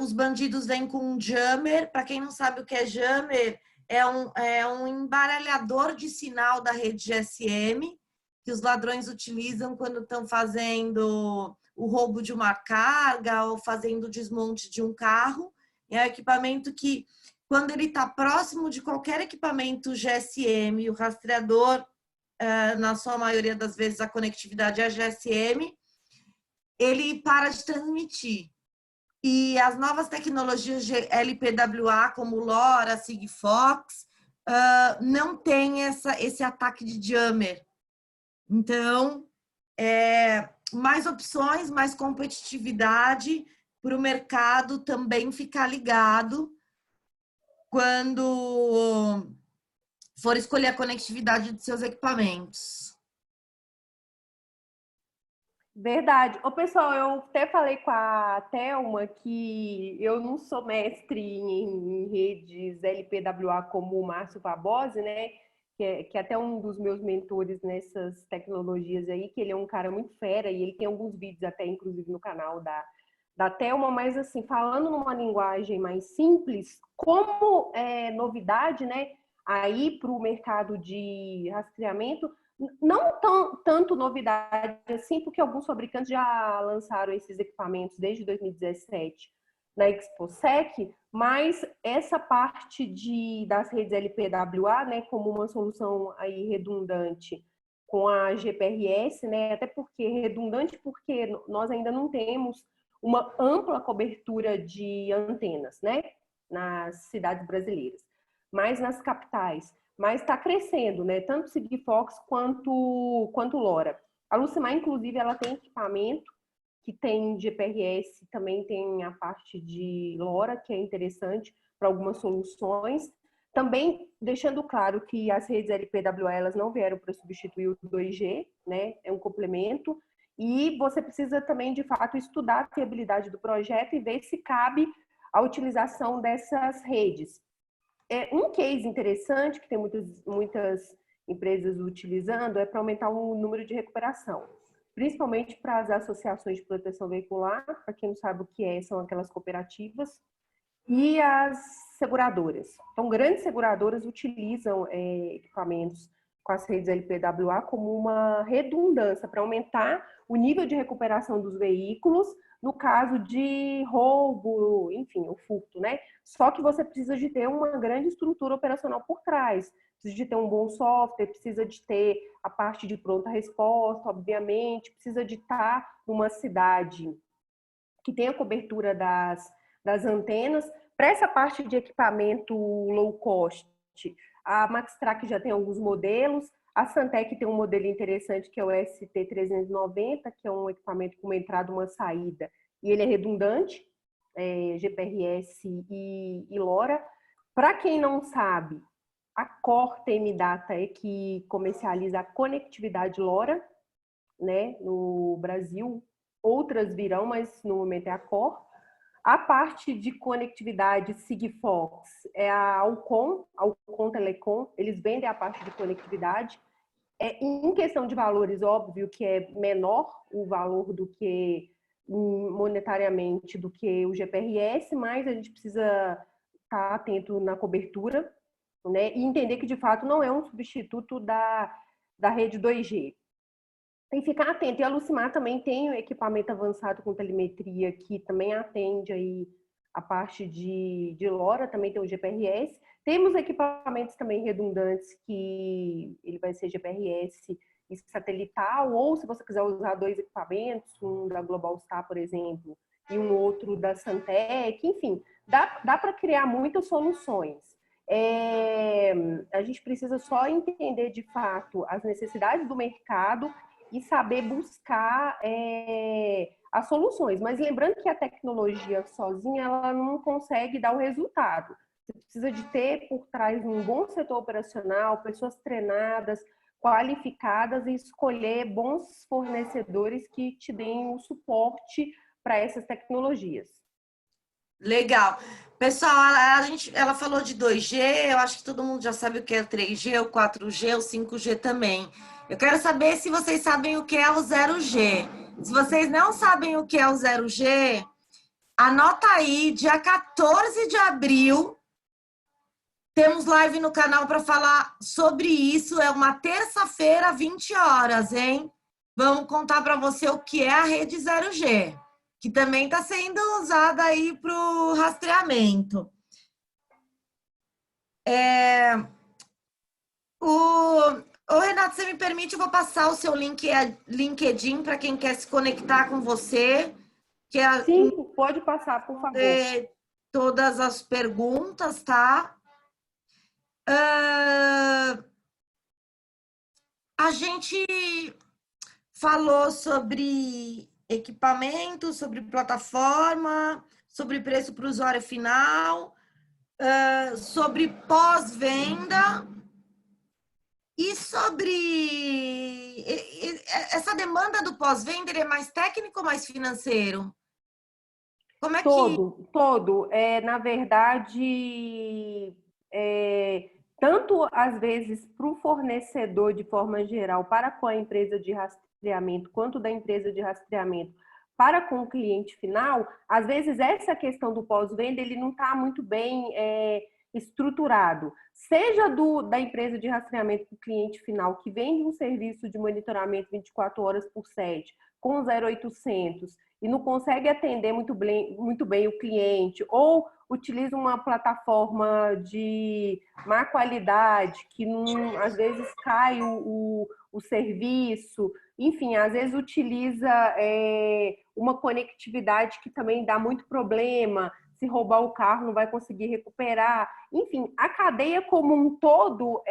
os bandidos vêm com um jammer. Para quem não sabe o que é jammer, é um embaralhador de sinal da rede GSM, que os ladrões utilizam quando estão fazendo o roubo de uma carga ou fazendo o desmonte de um carro. É um equipamento que, quando ele está próximo de qualquer equipamento GSM, o rastreador, na sua maioria das vezes, a conectividade é GSM, ele para de transmitir. E as novas tecnologias de LPWA, como LoRa, Sigfox, não tem esse ataque de jammer. Então, mais opções, mais competitividade para o mercado também ficar ligado quando for escolher a conectividade de seus equipamentos. Verdade. Ô, pessoal, eu até falei com a Thelma que eu não sou mestre em redes LPWA como o Márcio Barbosa, né? Que é até um dos meus mentores nessas tecnologias aí, que ele é um cara muito fera e ele tem alguns vídeos até, inclusive, no canal da Thelma, mas assim, falando numa linguagem mais simples, como novidade, né? Aí para o mercado de rastreamento, não tanto novidade assim, porque alguns fabricantes já lançaram esses equipamentos desde 2017 na ExpoSec, mas essa parte das redes LPWA, né, como uma solução aí redundante com a GPRS, né, até porque redundante porque nós ainda não temos uma ampla cobertura de antenas, né, nas cidades brasileiras, mas nas capitais. Mas está crescendo, né? Tanto Sigfox quanto LoRa. A Lucimar, inclusive, ela tem equipamento que tem GPRS, também tem a parte de LoRa, que é interessante para algumas soluções. Também deixando claro que as redes LPWA elas não vieram para substituir o 2G, né? É um complemento. E você precisa também, de fato, estudar a fiabilidade do projeto e ver se cabe a utilização dessas redes. Um case interessante que tem muitas empresas utilizando é para aumentar o número de recuperação, principalmente para as associações de proteção veicular, para quem não sabe o que são aquelas cooperativas, e as seguradoras. Então, grandes seguradoras utilizam equipamentos com as redes LPWA como uma redundância para aumentar o nível de recuperação dos veículos no caso de roubo, enfim, o furto, né? Só que você precisa de ter uma grande estrutura operacional por trás, precisa de ter um bom software, precisa de ter a parte de pronta resposta, obviamente, precisa de estar numa cidade que tenha cobertura das antenas. Para essa parte de equipamento low cost, a Maxtrack já tem alguns modelos, a Santec tem um modelo interessante que é o ST390, que é um equipamento com uma entrada e uma saída, e ele é redundante, GPRS e LoRa. Para quem não sabe, a Core TM Data é que comercializa a conectividade LoRa, né, no Brasil. Outras virão, mas no momento é a Core. A parte de conectividade Sigfox é a Alcon Telecom, eles vendem a parte de conectividade. Em questão de valores, óbvio que é menor o valor do que monetariamente do que o GPRS, mas a gente precisa estar atento na cobertura, né, e entender que de fato não é um substituto da rede 2G. Tem que ficar atento. E a Lucimar também tem um equipamento avançado com telemetria que também atende aí a parte de LoRa, também tem o GPRS. Temos equipamentos também redundantes que ele vai ser GPRS e satelital, ou se você quiser usar dois equipamentos, um da Globalstar, por exemplo, e um outro da Santec, enfim, dá para criar muitas soluções. A gente precisa só entender de fato as necessidades do mercado e saber buscar as soluções. Mas lembrando que a tecnologia sozinha ela não consegue dar o resultado. Você precisa de ter por trás um bom setor operacional, pessoas treinadas, qualificadas e escolher bons fornecedores que te deem o suporte para essas tecnologias. Legal. Pessoal, ela falou de 2G, eu acho que todo mundo já sabe o que é o 3G, o 4G, o 5G também. Eu quero saber se vocês sabem o que é o 0G. Se vocês não sabem o que é o 0G, anota aí, dia 14 de abril, temos live no canal para falar sobre isso. É uma terça-feira, 20 horas, hein? Vamos contar para você o que é a rede 0G, que também está sendo usada aí para o rastreamento. Ô, Renato, você me permite, eu vou passar o seu LinkedIn para quem quer se conectar com você, que é Sim, pode passar, por favor. todas as perguntas, tá? A gente falou sobre equipamento, sobre plataforma, sobre preço para o usuário final, sobre pós-venda e sobre essa demanda do pós-venda, ele é mais técnico ou mais financeiro? Como é que... Todo. Na verdade, tanto às vezes para o fornecedor de forma geral, para com a empresa de rastreamento, quanto da empresa de rastreamento para com o cliente final, às vezes essa questão do pós-venda ele não está muito bem estruturado. Seja da empresa de rastreamento para o cliente final, que vende um serviço de monitoramento 24 horas por 7, com 0800, e não consegue atender muito bem o cliente, ou utiliza uma plataforma de má qualidade, que não, às vezes cai o serviço, enfim, às vezes utiliza uma conectividade que também dá muito problema, se roubar o carro não vai conseguir recuperar. Enfim, a cadeia como um todo,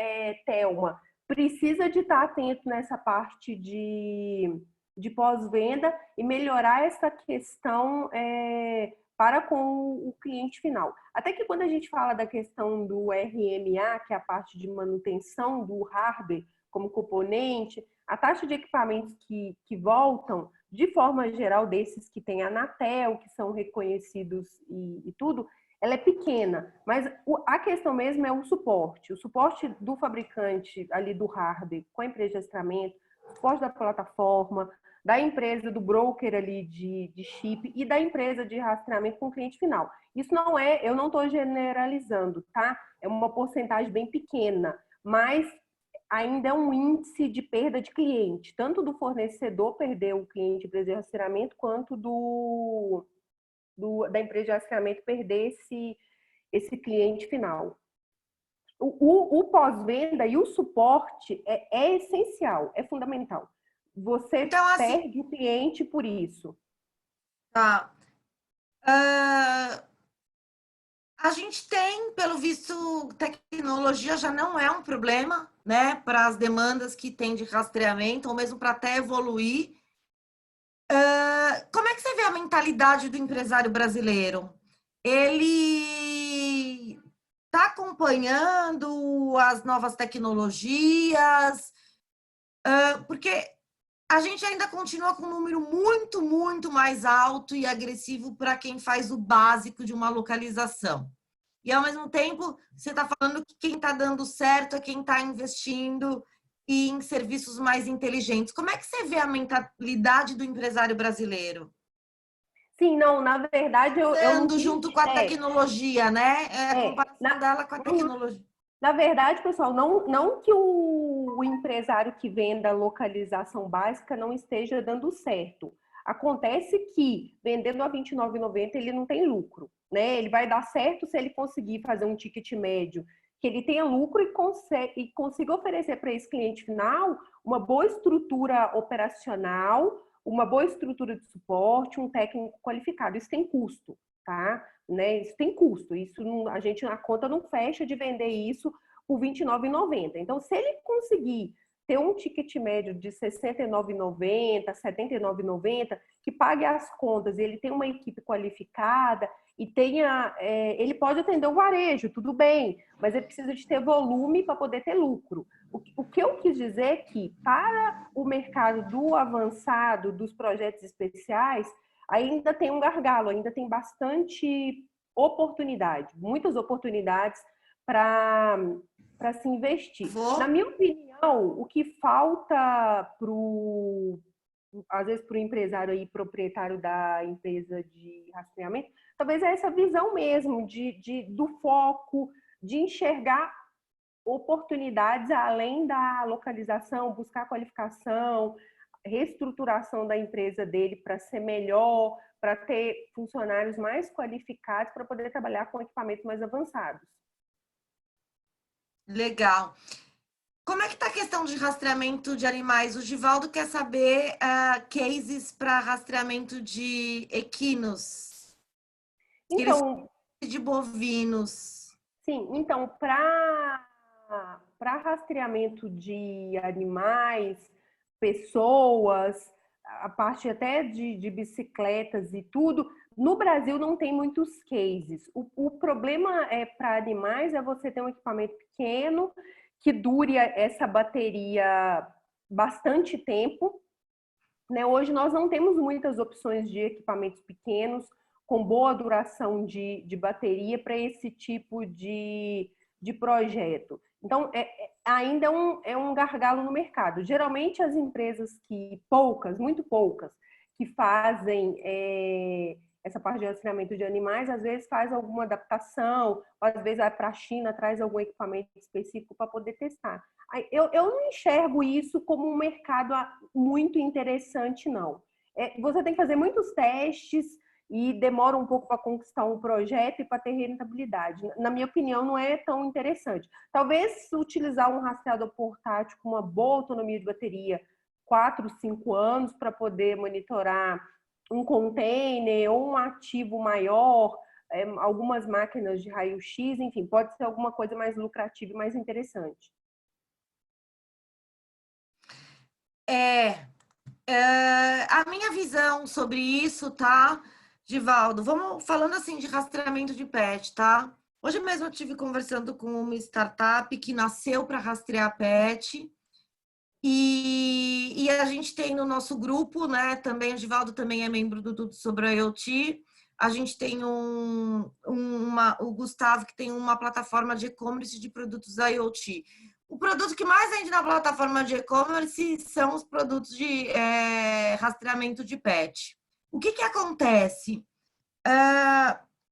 Thelma, precisa de estar atento nessa parte de pós-venda e melhorar essa questão para com o cliente final. Até que quando a gente fala da questão do RMA, que é a parte de manutenção do hardware como componente, a taxa de equipamentos que voltam, de forma geral, desses que tem a Anatel, que são reconhecidos e tudo, ela é pequena, mas a questão mesmo é o suporte do fabricante ali do hardware com a empresa de rastreamento, o suporte da plataforma, da empresa, do broker ali de chip e da empresa de rastreamento com o cliente final. Isso não eu não estou generalizando, tá? É uma porcentagem bem pequena, mas ainda é um índice de perda de cliente, tanto do fornecedor perder o cliente de empresa de rastreamento, quanto da empresa de rastreamento perder esse cliente final. O pós-venda e o suporte é essencial, é fundamental. Você Então, assim, perde o cliente por isso. tá. A gente tem, pelo visto, tecnologia já não é um problema, né, para as demandas que tem de rastreamento, ou mesmo para até evoluir. Como é que você vê a mentalidade do empresário brasileiro? Ele está acompanhando as novas tecnologias? Porque a gente ainda continua com um número muito, muito mais alto e agressivo para quem faz o básico de uma localização. E, ao mesmo tempo, você está falando que quem está dando certo é quem está investindo em serviços mais inteligentes. Como é que você vê a mentalidade do empresário brasileiro? Sim, não, na verdade eu não Andando quis junto com a tecnologia, né? É a comparação dela com a tecnologia. Na verdade, pessoal, não que o empresário que venda localização básica não esteja dando certo. Acontece que, vendendo a R$ 29,90, ele não tem lucro, né? Ele vai dar certo se ele conseguir fazer um ticket médio, que ele tenha lucro e consiga oferecer para esse cliente final uma boa estrutura operacional, uma boa estrutura de suporte, um técnico qualificado. Isso tem custo, tá? Né? Isso tem custo, isso a conta não fecha de vender isso por R$ 29,90. Então, se ele conseguir ter um ticket médio de R$ 69,90, R$ 79,90, que pague as contas, ele tem uma equipe qualificada e ele pode atender o varejo, tudo bem, mas ele precisa de ter volume para poder ter lucro. O que eu quis dizer é que, para o mercado do avançado, dos projetos especiais, ainda tem um gargalo, ainda tem bastante oportunidade, muitas oportunidades para se investir. Na minha opinião, o que falta às vezes para o empresário aí, proprietário da empresa de rastreamento, talvez é essa visão mesmo do foco, de enxergar oportunidades além da localização, buscar qualificação, reestruturação da empresa dele para ser melhor, para ter funcionários mais qualificados para poder trabalhar com equipamentos mais avançados. Legal. como é que está a questão de rastreamento de animais? O Givaldo quer saber cases para rastreamento de equinos, Então, de bovinos. sim, então, para rastreamento de animais, pessoas, a parte até de bicicletas e tudo, no Brasil não tem muitos cases. O problema para animais é você ter um equipamento pequeno que dure essa bateria bastante tempo, né? Hoje nós não temos muitas opções de equipamentos pequenos com boa duração de bateria para esse tipo de projeto. Então, ainda é um gargalo no mercado. Geralmente, as empresas poucas, muito poucas, que fazem essa parte de rastreamento de animais, às vezes faz alguma adaptação, ou às vezes vai para a China, traz algum equipamento específico para poder testar. Eu não enxergo isso como um mercado muito interessante, não. Você tem que fazer muitos testes e demora um pouco para conquistar um projeto e para ter rentabilidade. Na minha opinião, não é tão interessante. Talvez utilizar um rastreador portátil com uma boa autonomia de bateria, 4, 5 anos, para poder monitorar um container ou um ativo maior, algumas máquinas de raio-x, enfim, pode ser alguma coisa mais lucrativa e mais interessante. A minha visão sobre isso, tá, Givaldo? Vamos falando assim de rastreamento de pet, tá? Hoje mesmo eu estive conversando com uma startup que nasceu para rastrear pet e a gente tem no nosso grupo, né? Também o Givaldo também é membro do Tudo sobre a IoT. A gente tem o Gustavo que tem uma plataforma de e-commerce de produtos IoT. O produto que mais vende na plataforma de e-commerce são os produtos de rastreamento de pet. O que acontece?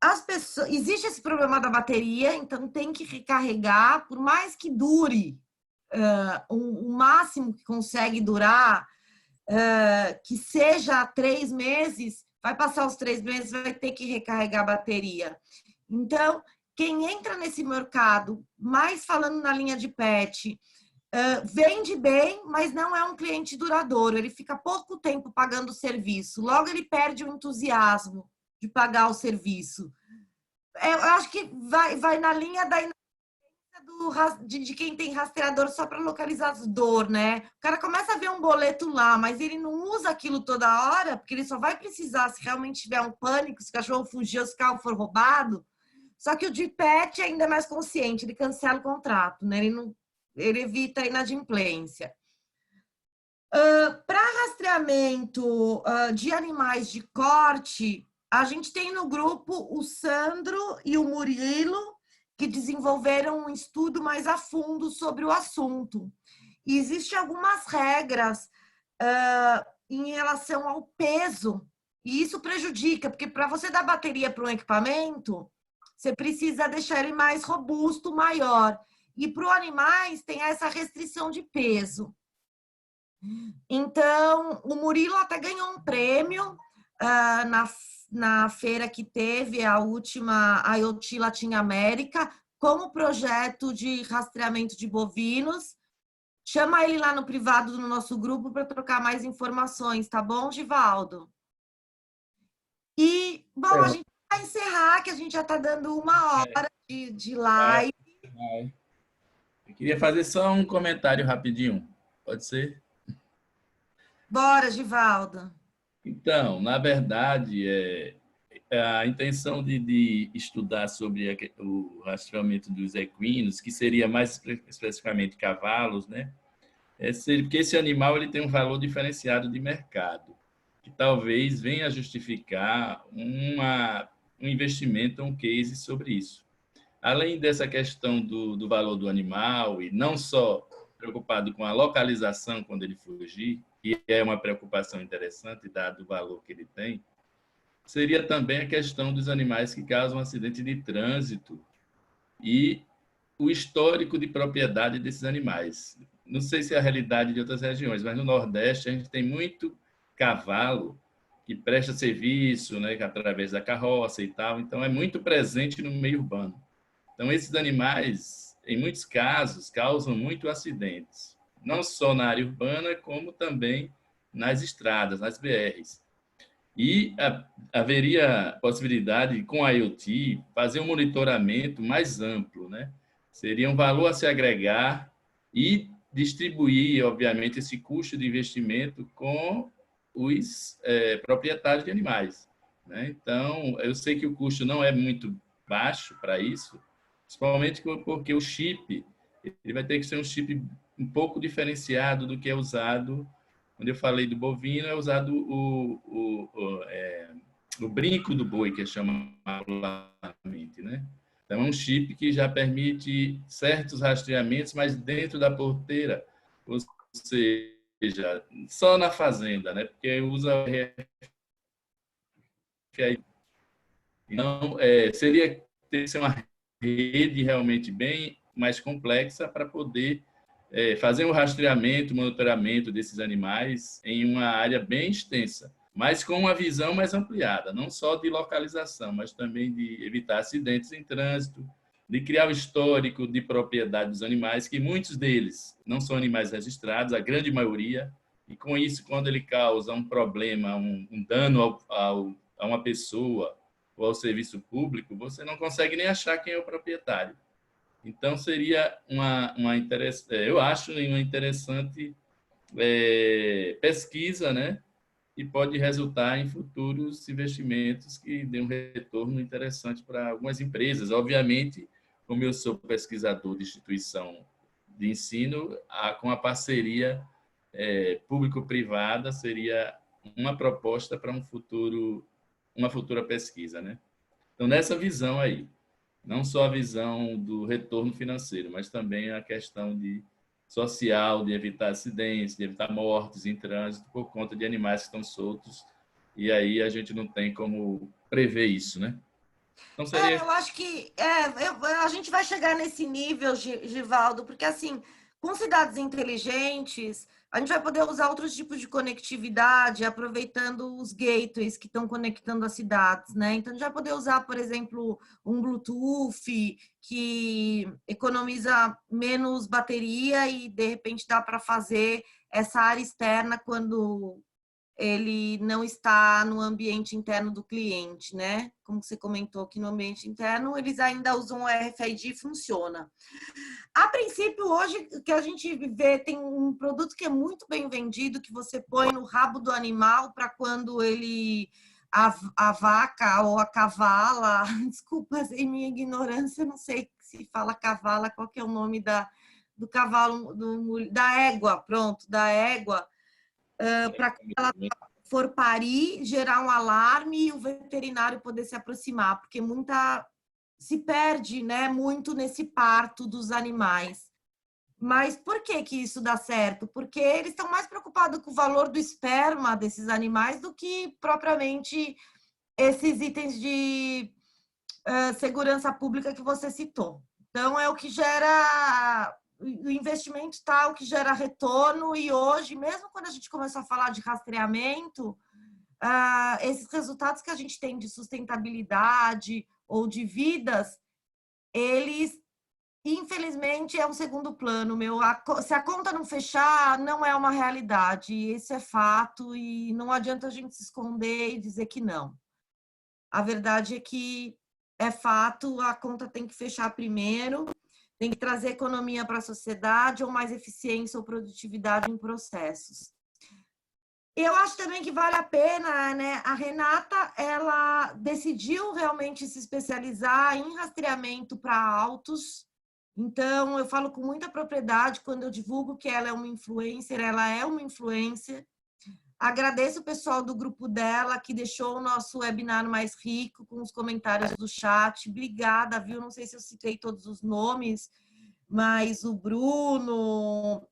As pessoas, existe esse problema da bateria, então tem que recarregar, por mais que dure o máximo que consegue durar, que seja 3 meses, vai passar os 3 meses, vai ter que recarregar a bateria. Então, quem entra nesse mercado, mais falando na linha de pet, vende bem, mas não é um cliente duradouro. Ele fica pouco tempo pagando o serviço. Logo, ele perde o entusiasmo de pagar o serviço. Eu acho que vai na linha da de quem tem rastreador só para localizador, né? O cara começa a ver um boleto lá, mas ele não usa aquilo toda hora, porque ele só vai precisar se realmente tiver um pânico, se o cachorro fugir, se o carro for roubado. Só que o de pet é ainda mais consciente, ele cancela o contrato, né? Ele evita a inadimplência. Para rastreamento de animais de corte, a gente tem no grupo o Sandro e o Murilo, que desenvolveram um estudo mais a fundo sobre o assunto. E existem algumas regras em relação ao peso, e isso prejudica, porque para você dar bateria para um equipamento, você precisa deixar ele mais robusto, maior. E para os animais tem essa restrição de peso. Então, o Murilo até ganhou um prêmio na feira que teve, a última IoT Latin América, como projeto de rastreamento de bovinos. Chama ele lá no privado do nosso grupo para trocar mais informações, tá bom, Givaldo? E, bom, a gente vai encerrar, que a gente já está dando 1 hora de live. Eu queria fazer só um comentário rapidinho. Pode ser? Bora, Givaldo. Então, na verdade, a intenção de estudar sobre o rastreamento dos equinos, que seria mais especificamente cavalos, né? Porque esse animal ele tem um valor diferenciado de mercado, que talvez venha a justificar um investimento, um case sobre isso. Além dessa questão do valor do animal, e não só preocupado com a localização quando ele fugir, que é uma preocupação interessante, dado o valor que ele tem, seria também a questão dos animais que causam acidente de trânsito e o histórico de propriedade desses animais. Não sei se é a realidade de outras regiões, mas no Nordeste a gente tem muito cavalo que presta serviço, né, através da carroça e tal, então é muito presente no meio urbano. Então, esses animais, em muitos casos, causam muito acidentes, não só na área urbana, como também nas estradas, nas BRs. E haveria possibilidade, com a IoT, fazer um monitoramento mais amplo, né? Seria um valor a se agregar e distribuir, obviamente, esse custo de investimento com os proprietários de animais, né? Então, eu sei que o custo não é muito baixo para isso, principalmente porque o chip ele vai ter que ser um chip um pouco diferenciado do que é usado. Quando eu falei do bovino, é usado o brinco do boi, que é chamado popularmente, né? Então, é um chip que já permite certos rastreamentos, mas dentro da porteira, ou seja, só na fazenda, né? Porque usa RFID. Então, seria ter que ser uma rede realmente bem mais complexa para poder fazer um rastreamento, monitoramento desses animais em uma área bem extensa, mas com uma visão mais ampliada, não só de localização, mas também de evitar acidentes em trânsito, de criar o histórico de propriedade dos animais, que muitos deles não são animais registrados, a grande maioria, e com isso, quando ele causa um problema, um dano a uma pessoa ou ao serviço público, você não consegue nem achar quem é o proprietário. Então, seria eu acho uma interessante pesquisa, né? E pode resultar em futuros investimentos que dêem um retorno interessante para algumas empresas. Obviamente, como eu sou pesquisador de instituição de ensino, com a parceria público-privada seria uma proposta para uma futura pesquisa, né? Então, nessa visão aí, não só a visão do retorno financeiro, mas também a questão social, de evitar acidentes, de evitar mortes em trânsito por conta de animais que estão soltos. E aí a gente não tem como prever isso, né? Então seria... Eu acho que a gente vai chegar nesse nível, Givaldo, porque assim, com cidades inteligentes, a gente vai poder usar outros tipos de conectividade, aproveitando os gateways que estão conectando as cidades, né? Então, a gente vai poder usar, por exemplo, um Bluetooth que economiza menos bateria e, de repente, dá para fazer essa área externa quando ele não está no ambiente interno do cliente, né? Como você comentou que no ambiente interno eles ainda usam o RFID e funciona. A princípio, hoje, o que a gente vê, tem um produto que é muito bem vendido, que você põe no rabo do animal para quando a vaca ou a cavala, desculpa em minha ignorância, não sei se fala cavala, qual que é o nome do cavalo, da égua, pronto, da égua, para quando ela for parir, gerar um alarme e o veterinário poder se aproximar, porque se perde, né, muito nesse parto dos animais. Mas por que isso dá certo? Porque eles estão mais preocupados com o valor do esperma desses animais do que propriamente esses itens de segurança pública que você citou. Então, é o que gera o investimento tal que gera retorno, e hoje, mesmo quando a gente começou a falar de rastreamento, esses resultados que a gente tem de sustentabilidade ou de vidas, eles, infelizmente, é um segundo plano, se a conta não fechar, não é uma realidade, esse é fato, e não adianta a gente se esconder e dizer que não. A verdade é que é fato, a conta tem que fechar primeiro, tem que trazer economia para a sociedade ou mais eficiência ou produtividade em processos. Eu acho também que vale a pena, né? A Renata, ela decidiu realmente se especializar em rastreamento para autos. Então, eu falo com muita propriedade quando eu divulgo que ela é uma influencer, ela é uma influencer. Agradeço o pessoal do grupo dela que deixou o nosso webinar mais rico com os comentários do chat. Obrigada, viu? Não sei se eu citei todos os nomes, mas o Bruno,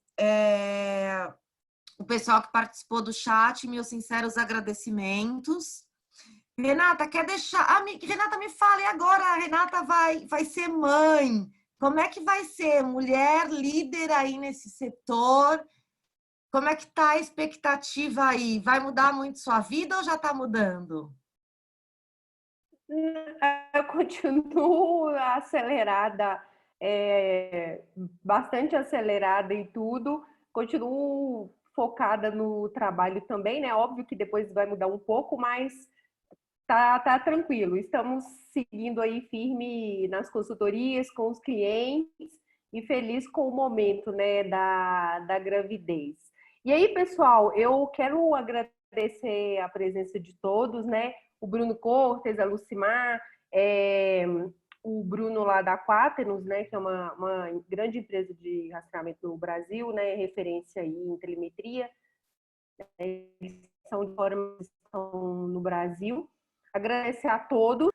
o pessoal que participou do chat, meus sinceros agradecimentos. Renata, quer deixar... Renata, me fale agora, a Renata vai ser mãe. Como é que vai ser? Mulher líder aí nesse setor... Como é que está a expectativa aí? Vai mudar muito sua vida ou já está mudando? Eu continuo acelerada bastante acelerada e tudo. Continuo focada no trabalho também, né? Óbvio que depois vai mudar um pouco, mas tá tranquilo. Estamos seguindo aí firme nas consultorias, com os clientes e feliz com o momento, né, da gravidez. E aí, pessoal, eu quero agradecer a presença de todos, né? O Bruno Cortes, a Lucimar, o Bruno lá da Quaternos, né, que é uma grande empresa de rastreamento no Brasil, né, referência aí em telemetria, são de formação no Brasil. Agradecer a todos,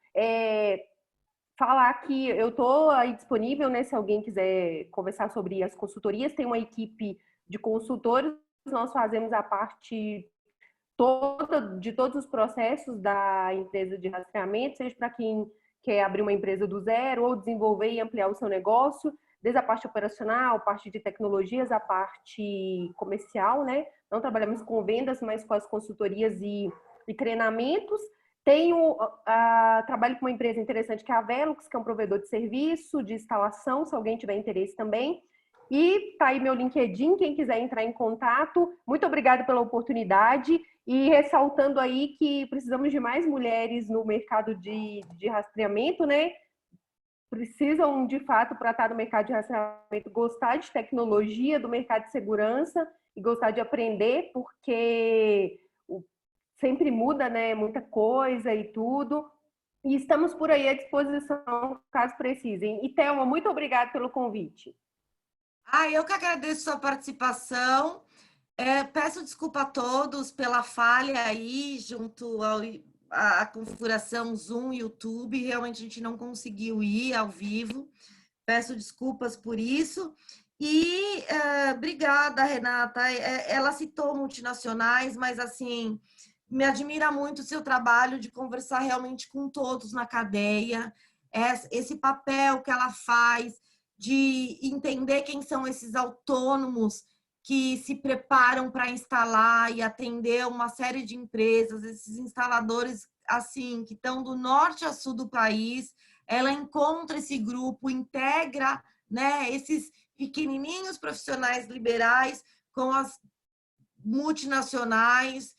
falar que eu estou aí disponível, né, se alguém quiser conversar sobre as consultorias, tem uma equipe de consultores, nós fazemos a parte de todos os processos da empresa de rastreamento, seja para quem quer abrir uma empresa do zero ou desenvolver e ampliar o seu negócio, desde a parte operacional, parte de tecnologias, a parte comercial, né? Não trabalhamos com vendas, mas com as consultorias e treinamentos. Trabalho com uma empresa interessante que é a Velux, que é um provedor de serviço, de instalação, se alguém tiver interesse também. E tá aí meu LinkedIn, quem quiser entrar em contato. Muito obrigada pela oportunidade. E ressaltando aí que precisamos de mais mulheres no mercado de rastreamento, né? Precisam, de fato, para estar no mercado de rastreamento, gostar de tecnologia, do mercado de segurança e gostar de aprender, porque sempre muda, né? Muita coisa e tudo. E estamos por aí à disposição, caso precisem. E, Thelma, muito obrigada pelo convite. Eu que agradeço a sua participação. Peço desculpa a todos pela falha aí, junto à configuração Zoom e YouTube. Realmente a gente não conseguiu ir ao vivo. Peço desculpas por isso. E obrigada, Renata. Ela citou multinacionais, mas assim, me admira muito o seu trabalho de conversar realmente com todos na cadeia, esse papel que ela faz de entender quem são esses autônomos que se preparam para instalar e atender uma série de empresas, esses instaladores assim que estão do norte a sul do país. Ela encontra esse grupo, integra, né, esses pequenininhos profissionais liberais com as multinacionais.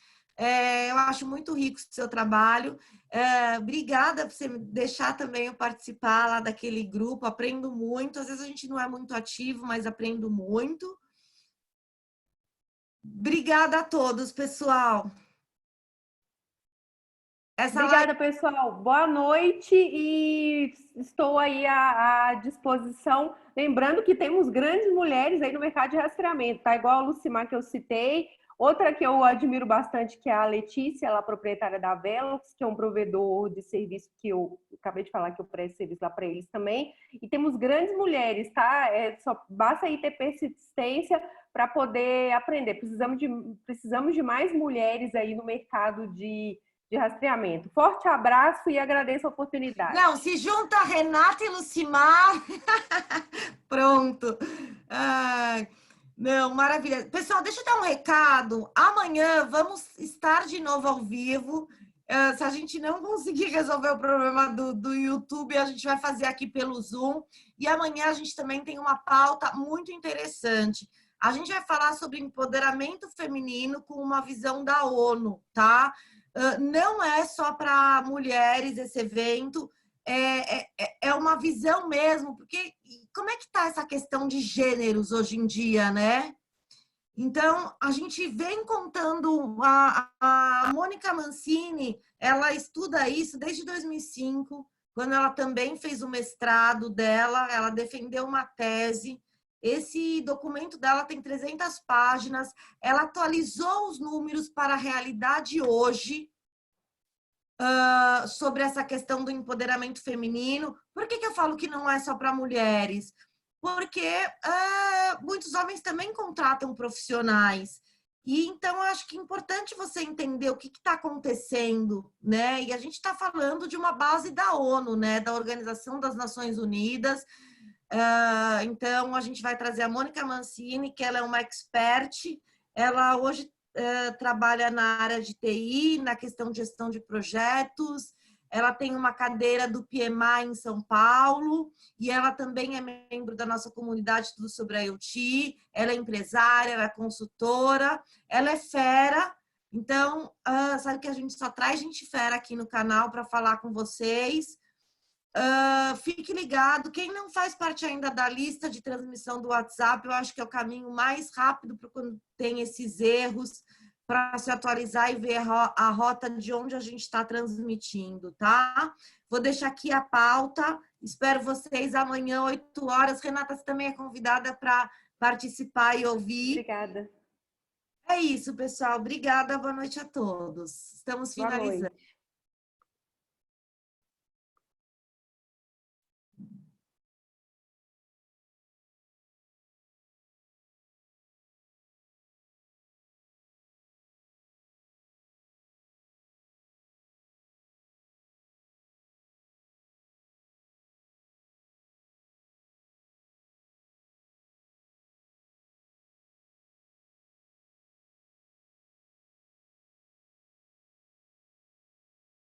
Eu acho muito rico o seu trabalho. Obrigada por você me deixar também eu participar lá daquele grupo. Aprendo muito. Às vezes a gente não é muito ativo, mas aprendo muito. Obrigada a todos, pessoal. Obrigada, pessoal. Boa noite e estou aí à disposição. Lembrando que temos grandes mulheres aí no mercado de rastreamento, tá? Igual a Lucimar que eu citei. Outra que eu admiro bastante, que é a Letícia, ela é proprietária da Velox, que é um provedor de serviço que eu acabei de falar que eu presto serviço lá para eles também. E temos grandes mulheres, tá? Só basta aí ter persistência para poder aprender. Precisamos de mais mulheres aí no mercado de rastreamento. Forte abraço e agradeço a oportunidade. Não, se junta a Renata e Lucimar. Pronto. Não, maravilha. Pessoal, deixa eu dar um recado. Amanhã vamos estar de novo ao vivo. Se a gente não conseguir resolver o problema do YouTube, a gente vai fazer aqui pelo Zoom. E amanhã a gente também tem uma pauta muito interessante. A gente vai falar sobre empoderamento feminino com uma visão da ONU, tá? Não é só para mulheres esse evento, é uma visão mesmo, porque como é que está essa questão de gêneros hoje em dia, né? Então, a gente vem contando, a Mônica Mancini, ela estuda isso desde 2005, quando ela também fez o mestrado dela, ela defendeu uma tese. Esse documento dela tem 300 páginas, ela atualizou os números para a realidade hoje, sobre essa questão do empoderamento feminino. Por que eu falo que não é só para mulheres? Porque muitos homens também contratam profissionais. E então, eu acho que é importante você entender o que está acontecendo, né? E a gente está falando de uma base da ONU, né? Da Organização das Nações Unidas. Então, a gente vai trazer a Mônica Mancini, que ela é uma expert. Ela hoje trabalha na área de TI, na questão de gestão de projetos. ela tem uma cadeira do PMI em São Paulo e ela também é membro da nossa comunidade Tudo sobre a IoT. Ela é empresária, ela é consultora, ela é fera. Então, sabe que a gente só traz gente fera aqui no canal para falar com vocês. Fique ligado. Quem não faz parte ainda da lista de transmissão do WhatsApp, eu acho que é o caminho mais rápido para quando tem esses erros, para se atualizar e ver a rota de onde a gente está transmitindo, tá? Vou deixar aqui a pauta. Espero vocês amanhã, 8 horas. Renata, você também é convidada para participar e ouvir. Obrigada. É isso, pessoal. Obrigada. Boa noite a todos. Estamos finalizando.